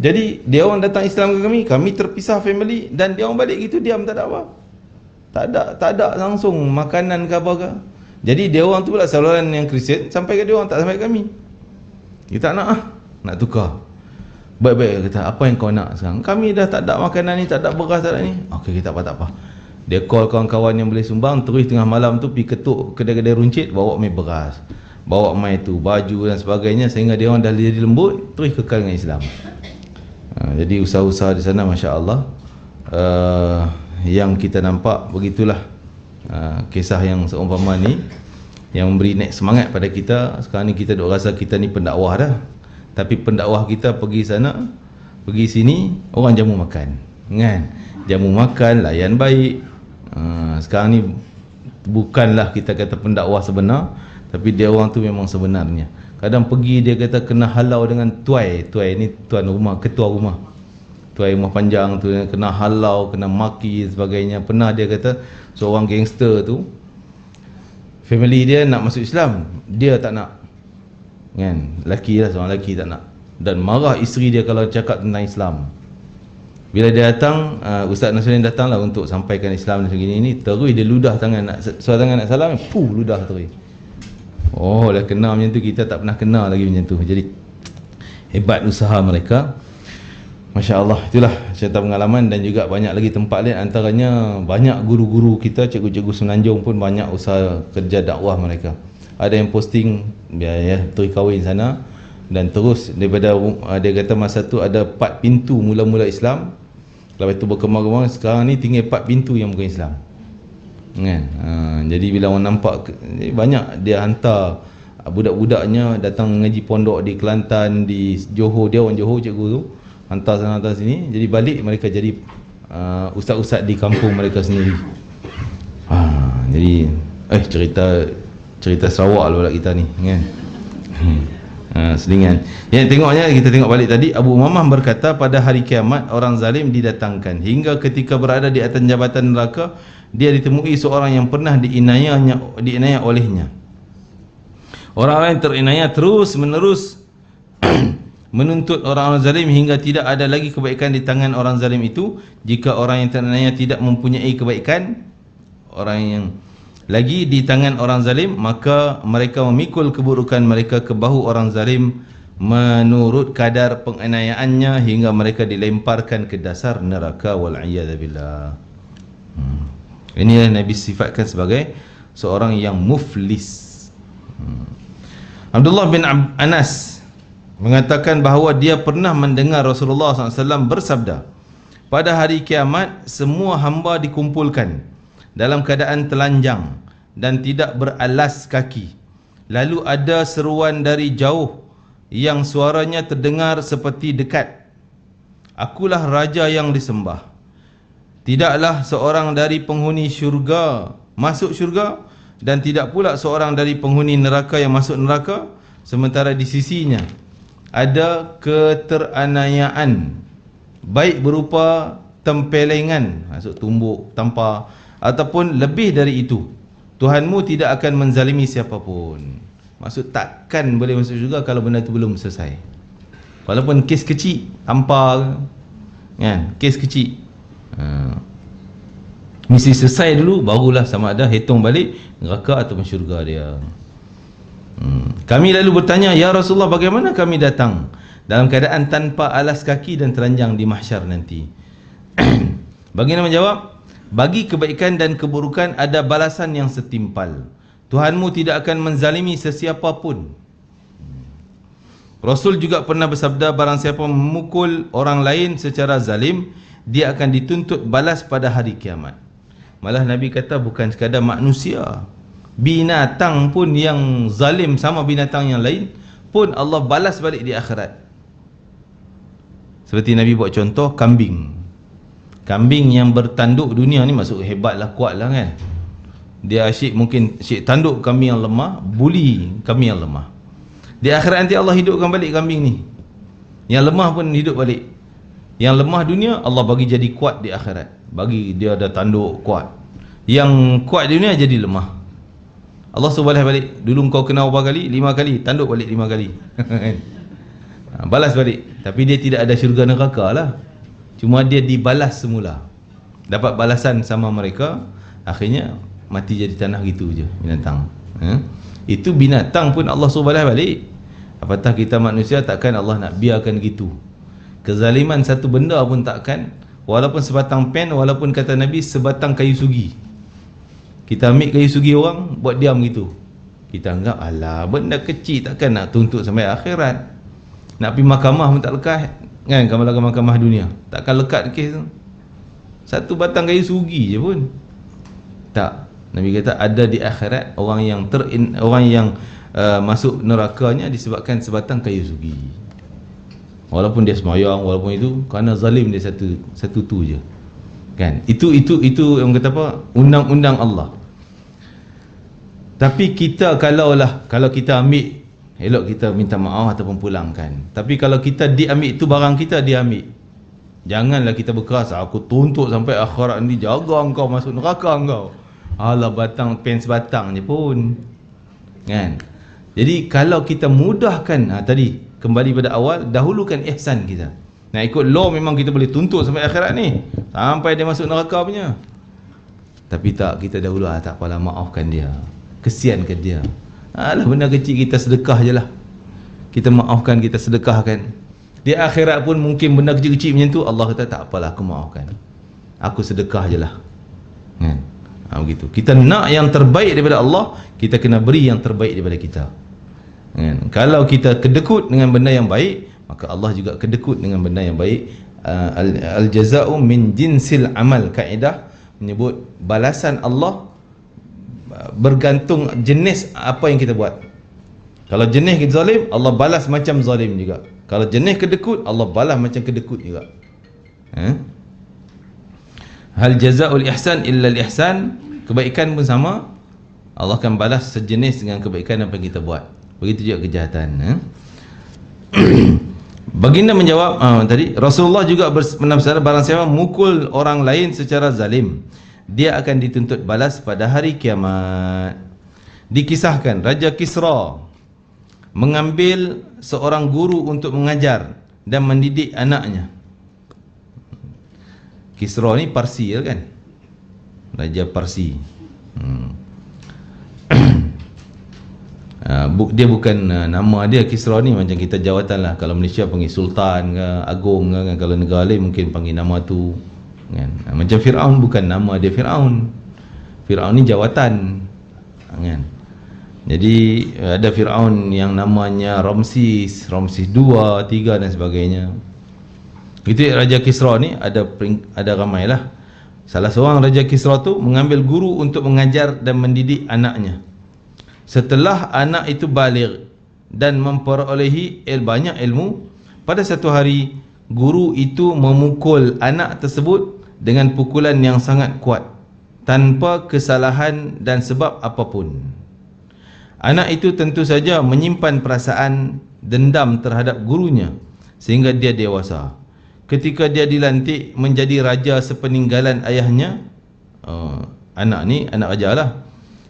Jadi dia orang datang Islam ke kami terpisah family, dan dia orang balik gitu diam, tak ada apa. Tak ada langsung makanan ke apa ke. Jadi dia orang tu pula saluran yang Kristian sampai ke dia orang, tak sampai ke kami. Kita nak tukar. Baik-baik kata, apa yang kau nak sekarang? Kami dah tak ada makanan ni, tak ada beras, tak ada ni. Okey, tak apa. Dia call kawan-kawan yang boleh sumbang, terus tengah malam tu pergi ketuk kedai-kedai runcit, bawa mai beras, bawa mai tu baju dan sebagainya, sehingga dia orang dah jadi lembut, terus kekal dengan Islam. Jadi usaha-usaha di sana, masya-Allah, yang kita nampak begitulah. Kisah yang seumpama ni yang memberi naik semangat pada kita. Sekarang ni kita duk rasa kita ni pendakwah dah, tapi pendakwah kita pergi sana, pergi sini, orang jamu makan, kan? Jamu makan, layan baik. Sekarang ni bukanlah kita kata pendakwah sebenar, tapi dia orang tu memang sebenarnya. Kadang pergi dia kata kena halau dengan tuai ni tuan rumah, ketua rumah, tuai rumah panjang tu, kena halau, kena maki sebagainya. Pernah dia kata seorang gangster tu, family dia nak masuk Islam, dia tak nak, kan? Lelaki lah, seorang lelaki tak nak, dan marah isteri dia kalau cakap tentang Islam. Bila dia datang, Ustaz Nasruddin datang lah untuk sampaikan Islam dan sebagainya ni, terus dia ludah tangan, nak salam, ludah terus. Oh, dah kena macam tu, kita tak pernah kena lagi macam tu. Jadi hebat usaha mereka, masya-Allah. Itulah cerita pengalaman, dan juga banyak lagi tempat lain. Antaranya banyak guru-guru kita, cikgu-cikgu Semenanjung pun banyak usaha kerja dakwah mereka. Ada yang posting teri kahwin sana, dan terus daripada dia kata masa tu ada 4 pintu mula-mula Islam, lepas itu berkembang-kembang, sekarang ni tinggal 4 pintu yang bukan Islam, kan? Jadi bila orang nampak, banyak dia hantar budak-budaknya datang mengaji pondok di Kelantan, di Johor, dia orang Johor cikgu tu, hantar sana hantar sini, jadi balik mereka jadi ustaz-ustaz di kampung mereka sendiri. Jadi cerita Sarawak lah pula kita ni, kan? Selingan. Yang tengoknya, kita tengok balik tadi, Abu Umamah berkata, pada hari kiamat orang zalim didatangkan, hingga ketika berada di atas jabatan neraka, dia ditemui seorang yang pernah diinayah olehnya. Orang lain terinayah terus menerus menuntut orang zalim hingga tidak ada lagi kebaikan di tangan orang zalim itu. Jika orang yang terinayah tidak mempunyai kebaikan orang yang lagi di tangan orang zalim, maka mereka memikul keburukan mereka ke bahu orang zalim menurut kadar penganiayaannya, hingga mereka dilemparkan ke dasar neraka. Wal'iyadzubillah. Inilah Nabi sifatkan sebagai seorang yang muflis. Abdullah bin Anas mengatakan bahawa dia pernah mendengar Rasulullah SAW bersabda, pada hari kiamat semua hamba dikumpulkan dalam keadaan telanjang dan tidak beralas kaki. Lalu ada seruan dari jauh yang suaranya terdengar seperti dekat, akulah raja yang disembah. Tidaklah seorang dari penghuni syurga masuk syurga, dan tidak pula seorang dari penghuni neraka yang masuk neraka, sementara di sisinya ada keteranayaan, baik berupa tempelengan, maksud tumbuk, tampar, ataupun lebih dari itu. Tuhanmu tidak akan menzalimi siapapun. Maksud takkan boleh masuk syurga kalau benda itu belum selesai. Walaupun kes kecil, tampar, kan, kes kecil, mesti selesai dulu, barulah sama ada hitung balik neraka ataupun syurga dia. Kami lalu bertanya, ya Rasulullah, bagaimana kami datang dalam keadaan tanpa alas kaki dan telanjang di mahsyar nanti? Baginda menjawab, bagi kebaikan dan keburukan ada balasan yang setimpal. Tuhanmu tidak akan menzalimi sesiapa pun. Rasul juga pernah bersabda, barang siapa memukul orang lain secara zalim, dia akan dituntut balas pada hari kiamat. Malah Nabi kata bukan sekadar manusia, binatang pun yang zalim sama binatang yang lain pun Allah balas balik di akhirat. Seperti Nabi buat contoh kambing. Kambing yang bertanduk dunia ni masuk hebatlah, kuatlah, kan? Dia mungkin asyik tanduk kambing yang lemah, bully kambing yang lemah. Di akhirat nanti Allah hidupkan balik kambing ni. Yang lemah pun hidup balik. Yang lemah dunia Allah bagi jadi kuat di akhirat. Bagi dia ada tanduk kuat. Yang kuat di dunia jadi lemah. Allah suruh balas balik. Dulu kau kena berapa kali? 5 kali. Tanduk balik 5 kali. Balas balik. Tapi dia tidak ada syurga neraka lah. Cuma dia dibalas semula. Dapat balasan sama mereka. Akhirnya mati jadi tanah gitu je binatang. Itu binatang pun Allah suruh balas balik. Apatah kita manusia, takkan Allah nak biarkan gitu. Kezaliman satu benda pun takkan. Walaupun sebatang pen, walaupun kata Nabi sebatang kayu sugi. Kita ambil kayu sugi orang, buat diam gitu. Kita anggap, alah benda kecil, takkan nak tuntut sampai akhirat. Nak pergi mahkamah pun tak lekat kan, kalau lagu mahkamah dunia takkan lekat kes tu. Satu batang kayu sugi je pun tak. Nabi kata ada di akhirat orang yang masuk nerakanya disebabkan sebatang kayu sugi. Walaupun dia semayang, walaupun itu kerana zalim dia satu tu je kan. Itu yang kata apa, undang-undang Allah. Tapi kita kalau kita ambil, elok kita minta maaf ataupun pulangkan. Tapi kalau kita diambil itu barang kita, diambil. Janganlah kita berkeras, aku tuntut sampai akhirat ni, jaga engkau masuk neraka engkau. Alah batang pen sebatang je pun. Kan? Jadi kalau kita mudahkan, tadi kembali pada awal, dahulukan ihsan kita. Nak ikut law memang kita boleh tuntut sampai akhirat ni, sampai dia masuk neraka punya. Tapi tak, kita dahulu tak apalah, maafkan dia. Kesiankan dia. Alah benda kecil kita sedekah je lah. Kita maafkan, kita sedekahkan. Di akhirat pun mungkin benda kecil-kecil macam tu, Allah kata tak apalah, aku maafkan. Aku sedekah je lah. Kan? Begitu. Kita nak yang terbaik daripada Allah, kita kena beri yang terbaik daripada kita. Kan? Kalau kita kedekut dengan benda yang baik, maka Allah juga kedekut dengan benda yang baik. Al-jaza'u min jinsil amal. Kaedah menyebut balasan Allah bergantung jenis apa yang kita buat. Kalau jenis kita zalim, Allah balas macam zalim juga. Kalau jenis kedekut, Allah balas macam kedekut juga. Hal jazaa'ul ihsan illa al-ihsan. Kebaikan pun sama, Allah akan balas sejenis dengan kebaikan apa yang kita buat. Begitu juga kejahatan. Baginda menjawab tadi, Rasulullah juga bersabda, barang siapa mukul orang lain secara zalim, dia akan dituntut balas pada hari kiamat. Dikisahkan Raja Kisra mengambil seorang guru untuk mengajar dan mendidik anaknya. Kisra ni Parsi kan, Raja Parsi. Dia bukan nama dia Kisra ni macam kita jawatan lah. Kalau Malaysia panggil Sultan ke, Agung ke, kan? Kalau negara lain mungkin panggil nama tu kan? Macam Fir'aun bukan nama dia Fir'aun. Fir'aun ni jawatan kan? Jadi ada Fir'aun yang namanya Ramses 2, 3 dan sebagainya. Itu Raja Kisra ni ada ramai lah. Salah seorang Raja Kisra tu mengambil guru untuk mengajar dan mendidik anaknya. Setelah anak itu baligh dan memperolehi banyak ilmu, pada satu hari guru itu memukul anak tersebut dengan pukulan yang sangat kuat tanpa kesalahan dan sebab apapun. Anak itu tentu saja menyimpan perasaan dendam terhadap gurunya sehingga dia dewasa. Ketika dia dilantik menjadi raja sepeninggalan ayahnya, anak ni anak raja lah.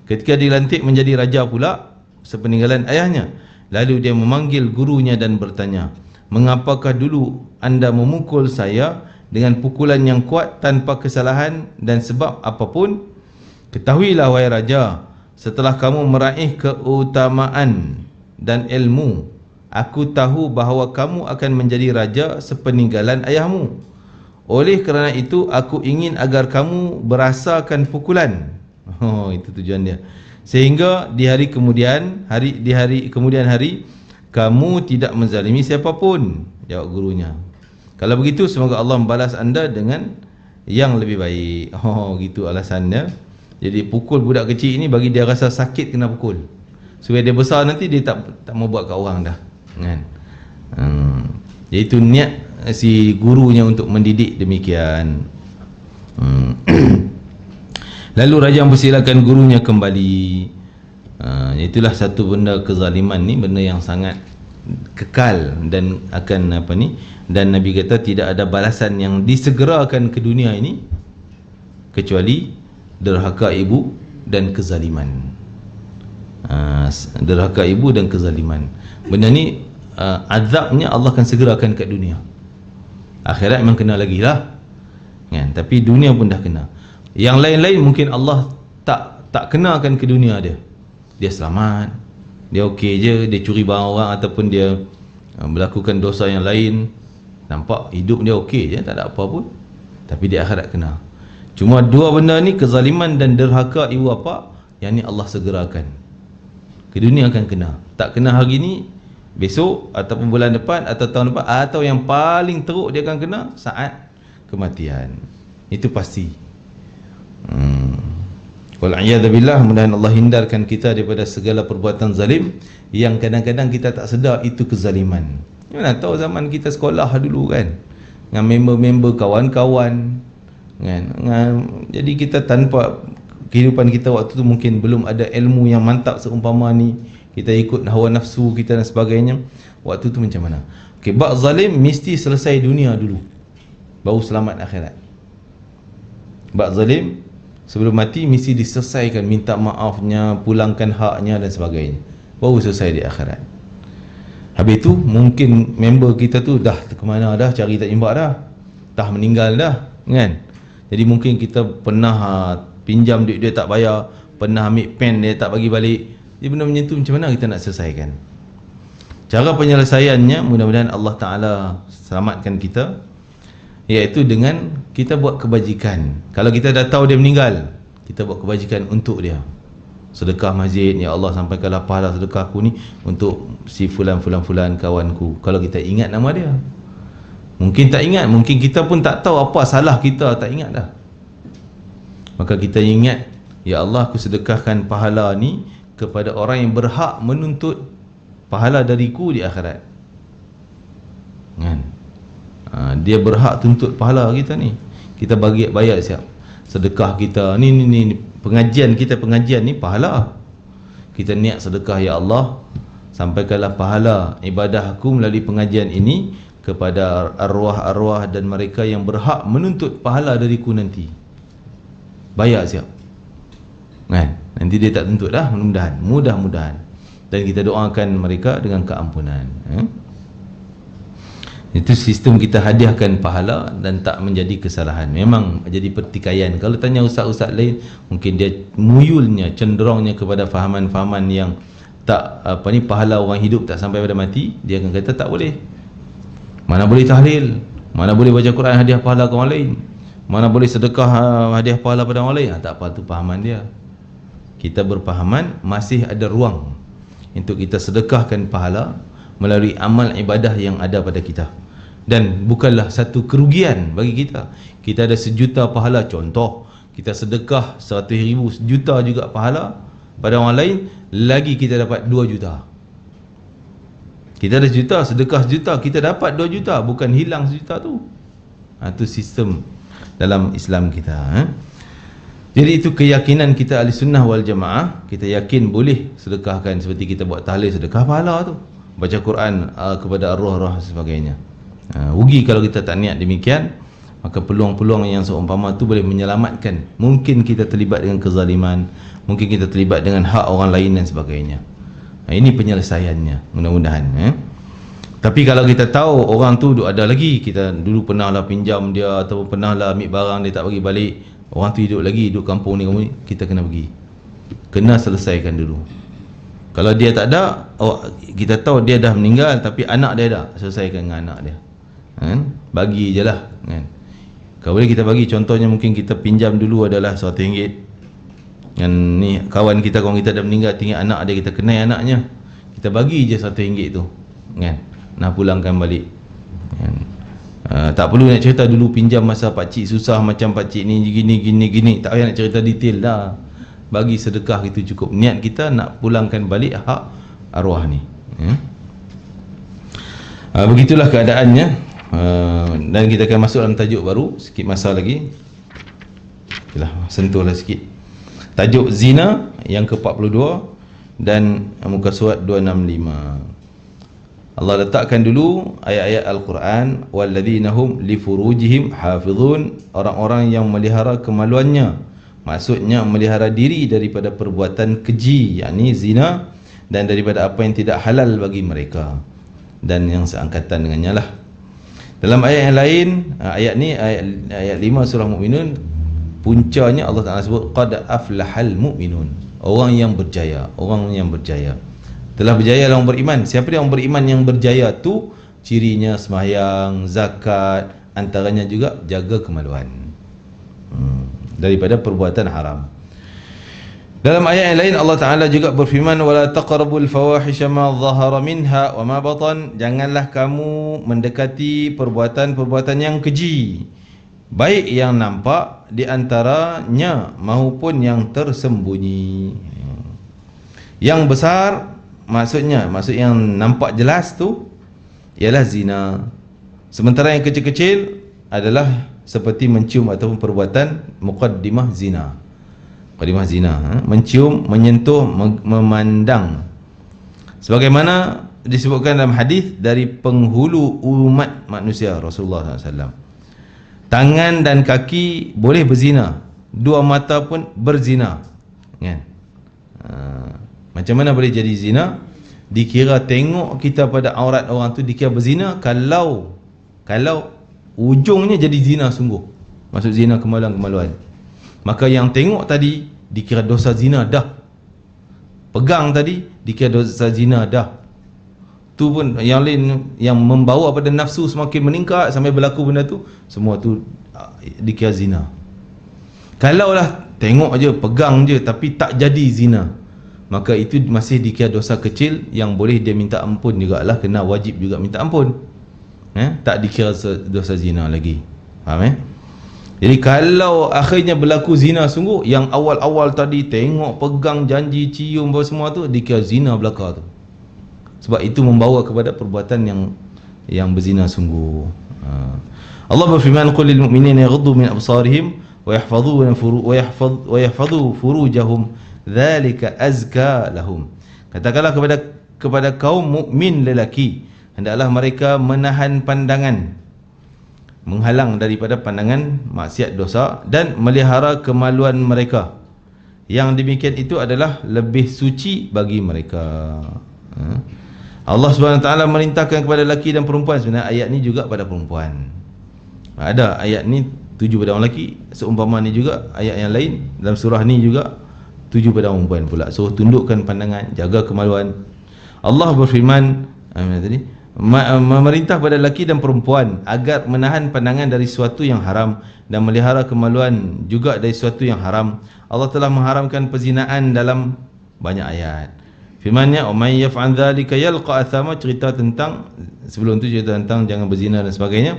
Ketika dilantik menjadi raja pula sepeninggalan ayahnya, lalu dia memanggil gurunya dan bertanya, mengapakah dulu anda memukul saya dengan pukulan yang kuat tanpa kesalahan dan sebab apapun? Ketahuilah wahai raja, setelah kamu meraih keutamaan dan ilmu, aku tahu bahawa kamu akan menjadi raja sepeninggalan ayahmu. Oleh kerana itu aku ingin agar kamu berasakan pukulan. Itu tujuan dia. Sehingga di hari kemudian hari kamu tidak menzalimi siapapun. Jawab gurunya. Kalau begitu semoga Allah membalas anda dengan yang lebih baik. Gitu alasannya. Jadi pukul budak kecil ini bagi dia rasa sakit kena pukul. Supaya dia besar nanti dia tak mau buat kat orang dah. Kan? Iaitu niat si gurunya untuk mendidik demikian. Lalu raja mempersilakan gurunya kembali. Itulah satu benda kezaliman ni, benda yang sangat kekal dan akan dan Nabi kata tidak ada balasan yang disegerakan ke dunia ini kecuali derhaka ibu dan kezaliman. Derhaka ibu dan kezaliman. Benda ni azabnya Allah akan segerakan kat dunia. Akhirat memang kena lagi lah kan? Tapi dunia pun dah kena. Yang lain-lain mungkin Allah tak kenakan ke dunia dia selamat, dia okey je, dia curi barang orang ataupun dia melakukan dosa yang lain, nampak hidup dia okey je, tak ada apa pun, tapi di akhirat kena. Cuma dua benda ni, kezaliman dan derhaka ibu bapa, yang ni Allah segerakan. Ke dunia akan kena. Tak kena hari ni, besok ataupun bulan depan atau tahun depan, atau yang paling teruk dia akan kena saat kematian. Itu pasti. Wal'iyadzubillah, mudah-mudahan Allah hindarkan kita daripada segala perbuatan zalim yang kadang-kadang kita tak sedar itu kezaliman. Mana tahu zaman kita sekolah dulu kan, dengan member-member, kawan-kawan kan, jadi kita tanpa kehidupan kita waktu tu mungkin belum ada ilmu yang mantap seumpama ni, kita ikut hawa nafsu kita dan sebagainya. Waktu tu macam mana? Okey, bab zalim mesti selesai dunia dulu, baru selamat akhirat. Bab zalim sebelum mati mesti diselesaikan, minta maafnya, pulangkan haknya dan sebagainya, baru selesai di akhirat. Habis tu mungkin member kita tu dah ke mana dah, cari tak jumpa dah meninggal dah kan. Jadi mungkin kita pernah pinjam duit dia tak bayar, pernah ambil pen dia tak bagi balik. Jadi benda macam tu macam mana kita nak selesaikan? Cara penyelesaiannya mudah-mudahan Allah Ta'ala selamatkan kita, iaitu dengan kita buat kebajikan. Kalau kita dah tahu dia meninggal, kita buat kebajikan untuk dia. Sedekah masjid, ya Allah sampaikanlah pahala sedekahku ni untuk si fulan kawanku. Kalau kita ingat nama dia. Mungkin tak ingat, mungkin kita pun tak tahu apa salah kita, tak ingat dah. Maka kita ingat, ya Allah aku sedekahkan pahala ni kepada orang yang berhak menuntut pahala dariku di akhirat kan? Dia berhak tuntut pahala kita ni, kita bagi bayar siap sedekah kita ni pengajian ni pahala. Kita niat sedekah, ya Allah sampaikanlah pahala ibadah aku melalui pengajian ini kepada arwah-arwah dan mereka yang berhak menuntut pahala dariku nanti. Bayar siap kan? Nanti dia tak tuntut dah, mudah-mudahan. Dan kita doakan mereka dengan keampunan. Itu sistem kita hadiahkan pahala dan tak menjadi kesalahan. Memang jadi pertikaian. Kalau tanya ustaz-ustaz lain, mungkin dia muyulnya, cenderungnya kepada fahaman-fahaman yang tak pahala orang hidup tak sampai pada mati. Dia akan kata tak boleh. Mana boleh tahlil, mana boleh baca Quran hadiah pahala ke orang lain, mana boleh sedekah hadiah pahala pada orang lain. Tak apa, tu fahaman dia. Kita berpahaman masih ada ruang untuk kita sedekahkan pahala melalui amal ibadah yang ada pada kita. Dan bukanlah satu kerugian bagi kita. Kita ada 1 juta pahala, contoh kita sedekah 100,000, 1 juta juga pahala pada orang lain, lagi kita dapat 2 juta. Kita ada 1 juta, sedekah 1 juta, kita dapat 2 juta, bukan hilang 1 juta tu. Itu sistem dalam Islam kita. Jadi itu keyakinan kita ahli sunnah wal jamaah. Kita yakin boleh sedekahkan seperti kita buat tahlil, sedekah pahala tu, baca Quran kepada arwah-arwah dan sebagainya. Rugi kalau kita tak niat demikian. Maka peluang-peluang yang seumpama tu boleh menyelamatkan. Mungkin kita terlibat dengan kezaliman, mungkin kita terlibat dengan hak orang lain dan sebagainya. Ini penyelesaiannya, mudah-mudahan. Tapi kalau kita tahu orang tu ada lagi, kita dulu pernah lah pinjam dia atau pernah lah ambil barang dia tak bagi balik, orang tu hidup lagi, hidup kampung ni, kita kena pergi, kena selesaikan dulu. Kalau dia tak ada, kita tahu dia dah meninggal tapi anak dia ada, selesaikan dengan anak dia bagi je lah kan? Kalau boleh kita bagi, contohnya mungkin kita pinjam dulu adalah RM100 dan ni kawan kita dah meninggal, tinggal anak dia, kita kenal anaknya, kita bagi je RM100 tu kan, nak pulangkan balik kan? Tak perlu nak cerita dulu pinjam masa pakcik susah macam pakcik ni gini, tak payah nak cerita detail dah. Bagi sedekah itu cukup. Niat kita nak pulangkan balik hak arwah ni. Begitulah keadaannya. Dan kita akan masuk dalam tajuk baru. Sikit masa lagi. Yalah, sentuhlah sikit. Tajuk zina yang ke-42 dan muka surat 265. Allah letakkan dulu ayat-ayat Al-Quran, walladzina hum li furujihim hafizun, orang-orang yang melihara kemaluannya, maksudnya melihara diri daripada perbuatan keji, yakni zina, dan daripada apa yang tidak halal bagi mereka. dan yang seangkatan dengannya lah. Dalam ayat yang lain, ayat ni ayat 5 surah Mukminun, puncanya Allah Taala sebut qad aflahal mu'minun, orang yang berjaya, orang yang berjaya. Telah berjaya orang beriman. Siapa dia orang beriman yang berjaya tu? Cirinya sembahyang, zakat, antaranya juga jaga kemaluan daripada perbuatan haram. Dalam ayat yang lain Allah Taala juga berfirman, wala taqrabul fawahisha ma dhahara minha wa ma batan, janganlah kamu mendekati perbuatan-perbuatan yang keji, baik yang nampak di antaranya maupun yang tersembunyi. Yang besar maksud yang nampak jelas tu ialah zina. Sementara yang kecil-kecil adalah seperti mencium ataupun perbuatan muqaddimah zina. Muqaddimah zina, mencium, menyentuh, memandang. Sebagaimana disebutkan dalam hadis dari penghulu umat manusia Rasulullah SAW. Tangan dan kaki boleh berzina, dua mata pun berzina, kan? Macam mana boleh jadi zina? Dikira tengok kita pada aurat orang tu dikira berzina kalau ujungnya jadi zina sungguh, maksud zina kemaluan-kemaluan. Maka yang tengok tadi dikira dosa zina dah, pegang tadi dikira dosa zina dah. Tu pun yang lain yang membawa pada nafsu semakin meningkat sampai berlaku benda tu, semua tu dikira zina. Kalaulah tengok je, pegang je tapi tak jadi zina, maka itu masih dikira dosa kecil yang boleh dia minta ampun jugalah, kena wajib juga minta ampun. Tak dikira dosa zina lagi. Faham? Jadi kalau akhirnya berlaku zina sungguh, yang awal-awal tadi tengok, pegang, janji, cium semua tu, dikira zina belaka tu. Sebab itu membawa kepada perbuatan yang berzina sungguh. Allah berfirman, qul lil mu'minina yaghuddu min absarihim wa yahfadhu furujahum dzalika azka lahum. Katakanlah kepada kaum mukmin lelaki, hendaklah mereka menahan pandangan, menghalang daripada pandangan maksiat dosa, dan melihara kemaluan mereka. Yang demikian itu adalah lebih suci bagi mereka. Allah SWT merintahkan kepada lelaki dan perempuan. Sebenarnya ayat ni juga pada perempuan. Ada ayat ni tuju pada orang lelaki, seumpama ni juga ayat yang lain dalam surah ni juga tuju pada orang perempuan pula. So tundukkan pandangan, jaga kemaluan. Allah berfirman tadi, memerintah pada lelaki dan perempuan agar menahan pandangan dari sesuatu yang haram dan melihara kemaluan juga dari sesuatu yang haram. Allah telah mengharamkan perzinaan dalam banyak ayat. Firman-Nya, "Wa may yaf'al dzalika yalqa athama", cerita tentang, sebelum tu cerita tentang jangan berzina dan sebagainya.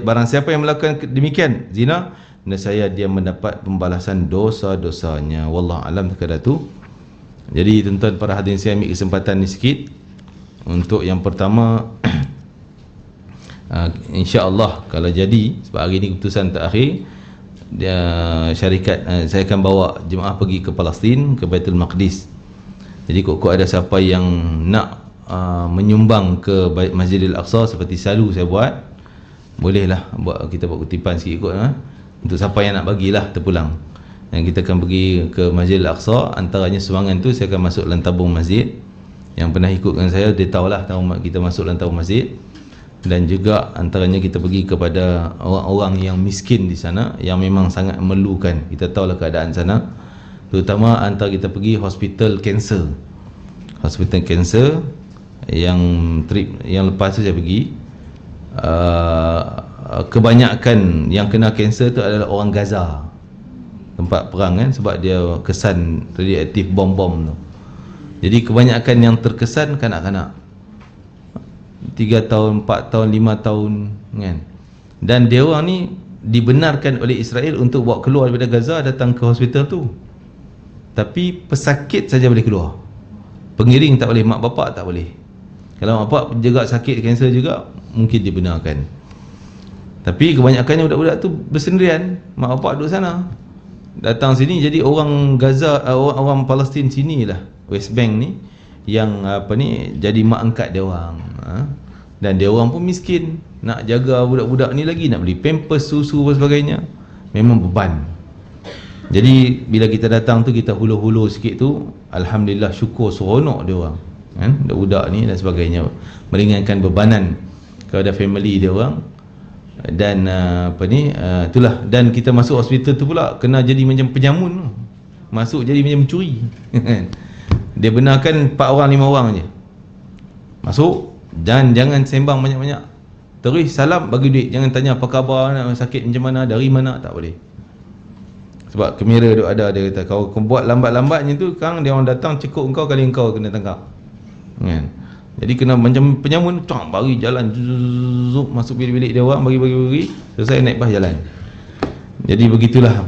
Barang siapa yang melakukan demikian, zina, nescaya dia mendapat pembalasan dosa-dosanya. Wallahu alam sekadar tu. Jadi tuan-tuan para hadirin saya ambil kesempatan ni sikit untuk yang pertama, insya-Allah kalau jadi, sebab hari ni keputusan terakhir, dia syarikat, saya akan bawa jemaah pergi ke Palestin, ke Baitul Maqdis. Jadi kok ada siapa yang nak menyumbang ke Masjidil Aqsa seperti selalu saya buat, bolehlah kita buat kutipan sikit kot, untuk siapa yang nak bagilah terpulang. Yang kita akan pergi ke Masjidil Aqsa, antaranya sumbangan tu saya akan masuk dalam tabung masjid. Yang pernah ikutkan saya, dia tahulah kita masuk dalam tabung masjid. Dan juga antaranya kita pergi kepada orang-orang yang miskin di sana, yang memang sangat memerlukan. Kita tahulah keadaan sana, terutama antara kita pergi hospital kanser. Hospital kanser yang trip yang lepas tu saya pergi, kebanyakan yang kena kanser tu adalah orang Gaza, tempat perang kan, sebab dia kesan radioaktif bom-bom tu. Jadi kebanyakan yang terkesan kanak-kanak 3 tahun, 4 tahun, 5 tahun kan. Dan dia orang ni dibenarkan oleh Israel untuk bawa keluar daripada Gaza, datang ke hospital tu. Tapi pesakit saja boleh keluar, pengiring tak boleh, mak bapak tak boleh. Kalau mak bapak juga sakit kanser juga, mungkin dibenarkan. Tapi kebanyakannya budak-budak tu bersendirian, mak bapak duduk sana, datang sini. Jadi orang Gaza, orang Palestin sini lah, West Bank ni, yang jadi mak angkat dia orang. Dan dia orang pun miskin, nak jaga budak-budak ni lagi, nak beli pampers, susu dan sebagainya, memang beban. Jadi bila kita datang tu, kita hulu-hulu sikit tu, alhamdulillah, syukur, seronok dia orang. kan, budak ni dan sebagainya, meringankan bebanan kepada family dia orang. Dan itulah, dan kita masuk hospital tu pula kena jadi macam penyamun, masuk jadi macam mencuri. Dia benarkan 4 orang 5 orang je masuk, dan jangan sembang banyak-banyak, terus salam bagi duit, jangan tanya apa khabar, nak sakit macam mana, dari mana, tak boleh. Sebab kamera duk ada, dia kata kau buat lambat-lambatnya tu, sekarang dia orang datang cekuk engkau, kali engkau kena tangkap, kan? Jadi kena macam penyamun, bagi jalan zup, masuk bilik-bilik dia orang, bagi selesai naik pas jalan. Jadi begitulah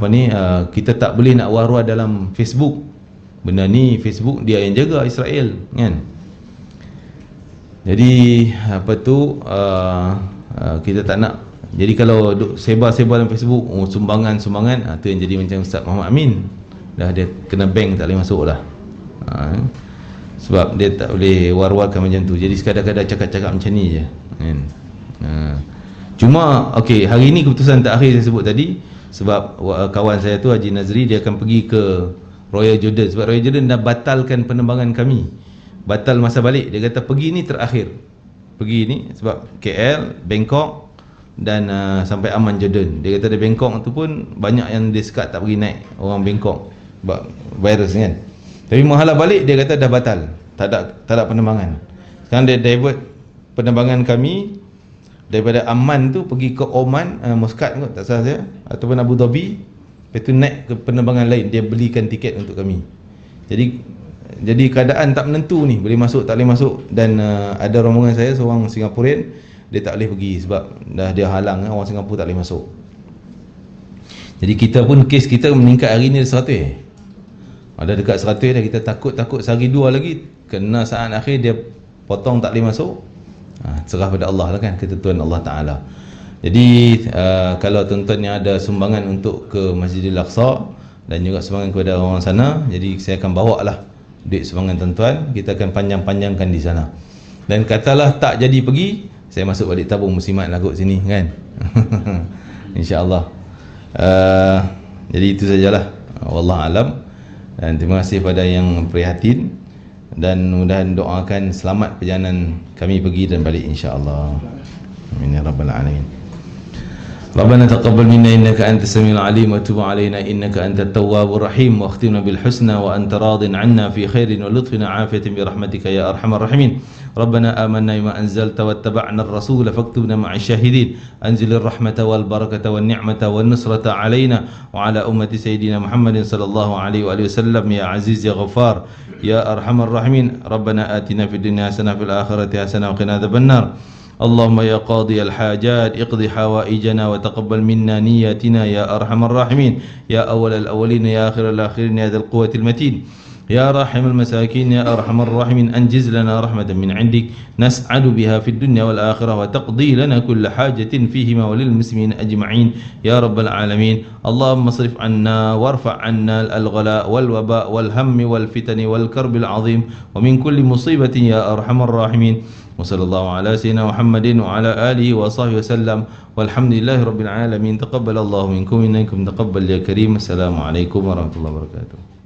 kita tak boleh nak war-war dalam Facebook. Benda ni Facebook dia yang jaga, Israel, kan? Jadi kita tak nak. Jadi kalau sebar-sebar dalam Facebook, sumbangan, tu yang jadi macam Ustaz Muhammad Amin, dah dia kena bank, tak boleh masuk dah. Sebab dia tak boleh war-warkan macam tu. Jadi sekadar-kadar cakap-cakap macam ni je, kan? Cuma hari ni keputusan terakhir saya sebut tadi, sebab kawan saya tu Haji Nazri, dia akan pergi ke Royal Jordan. Sebab Royal Jordan dah batalkan penerbangan kami, batal masa balik. Dia kata pergi ni terakhir, pergi ni sebab KL, Bangkok dan sampai Amman, Jordan. Dia kata di Bangkok tu pun banyak yang dia sekat tak pergi naik, orang Bangkok, sebab virus, kan? Tapi mahala balik dia kata dah batal, tak ada penerbangan. Sekarang dia divert penerbangan kami daripada Amman tu pergi ke Oman, Muscat kot, tak salah saya, ataupun Abu Dhabi. Lepas tu naik ke penerbangan lain, dia belikan tiket untuk kami. Jadi keadaan tak menentu ni, boleh masuk tak boleh masuk. Dan ada rombongan saya seorang Singaporean, dia tak boleh pergi sebab dah dia halang, orang Singapura tak boleh masuk. Jadi kita pun kes kita meningkat hari ni 100. Ada dekat 100 dah. Kita takut sehari 2 lagi, kena saat akhir dia potong, tak boleh masuk. Serah pada Allah lah, kan, ketentuan Allah Ta'ala. Jadi kalau tuan-tuan yang ada sumbangan untuk ke Masjidil Aqsa dan juga sumbangan kepada orang sana, jadi saya akan bawa lah duit sumbangan tuan-tuan, kita akan panjang-panjangkan di sana. Dan katalah tak jadi pergi, saya masuk balik tabung muslimat lah kot sini, kan? InsyaAllah. Jadi itu sajalah, Wallahualam. Dan terima kasih pada yang prihatin, dan mudah-mudahan doakan selamat perjalanan kami pergi dan balik, insya-Allah. Amin ya rabbal alamin. Rabbana taqabbal minna innaka antas samiul alim wa tub alaina innaka antat tawwabur rahim wa akhtimna bil husna wa anta radin 'anna fi khairin wa lutfina 'afiyatin bi rahmatika ya arhamar rahimin. Rabbana amanna bima anzalta wattaba'na ar-rasula faktubna ma'asy syahidin. Anzilir rahmata wal barakata wan ni'mata wan nusrata 'alaina wa 'ala ummati sayyidina Muhammadin sallallahu alaihi wa alihi wasallam ya aziz ya ghaffar ya arhamar rahimin. Rabbana atina fid dunya hasanah fil akhirati hasanah wa qina adzabannar. اللهم يا قاضي الحاجات اقض حوائجنا وتقبل منا نياتنا يا أرحم الراحمين يا أول الأولين يا آخر الآخرين يا ذا القوة المتين يا راحم المساكين يا أرحم الراحمين أنجز لنا رحمة من عندك نسعد بها في الدنيا والآخرة وتقضي لنا كل حاجة فيهما وللمسلمين أجمعين يا رب العالمين. اللهم اصرف عنا وارفع عنا الغلاء والوباء والهم والفتن والكرب العظيم ومن كل مصيبة يا أرحم الراحمين. وصلى الله على سيدنا محمد وعلى آله وصحبه وسلم والحمد لله رب العالمين. تقبل الله منكم إنكم تقبل يا كريم. السلام عليكم ورحمة الله وبركاته.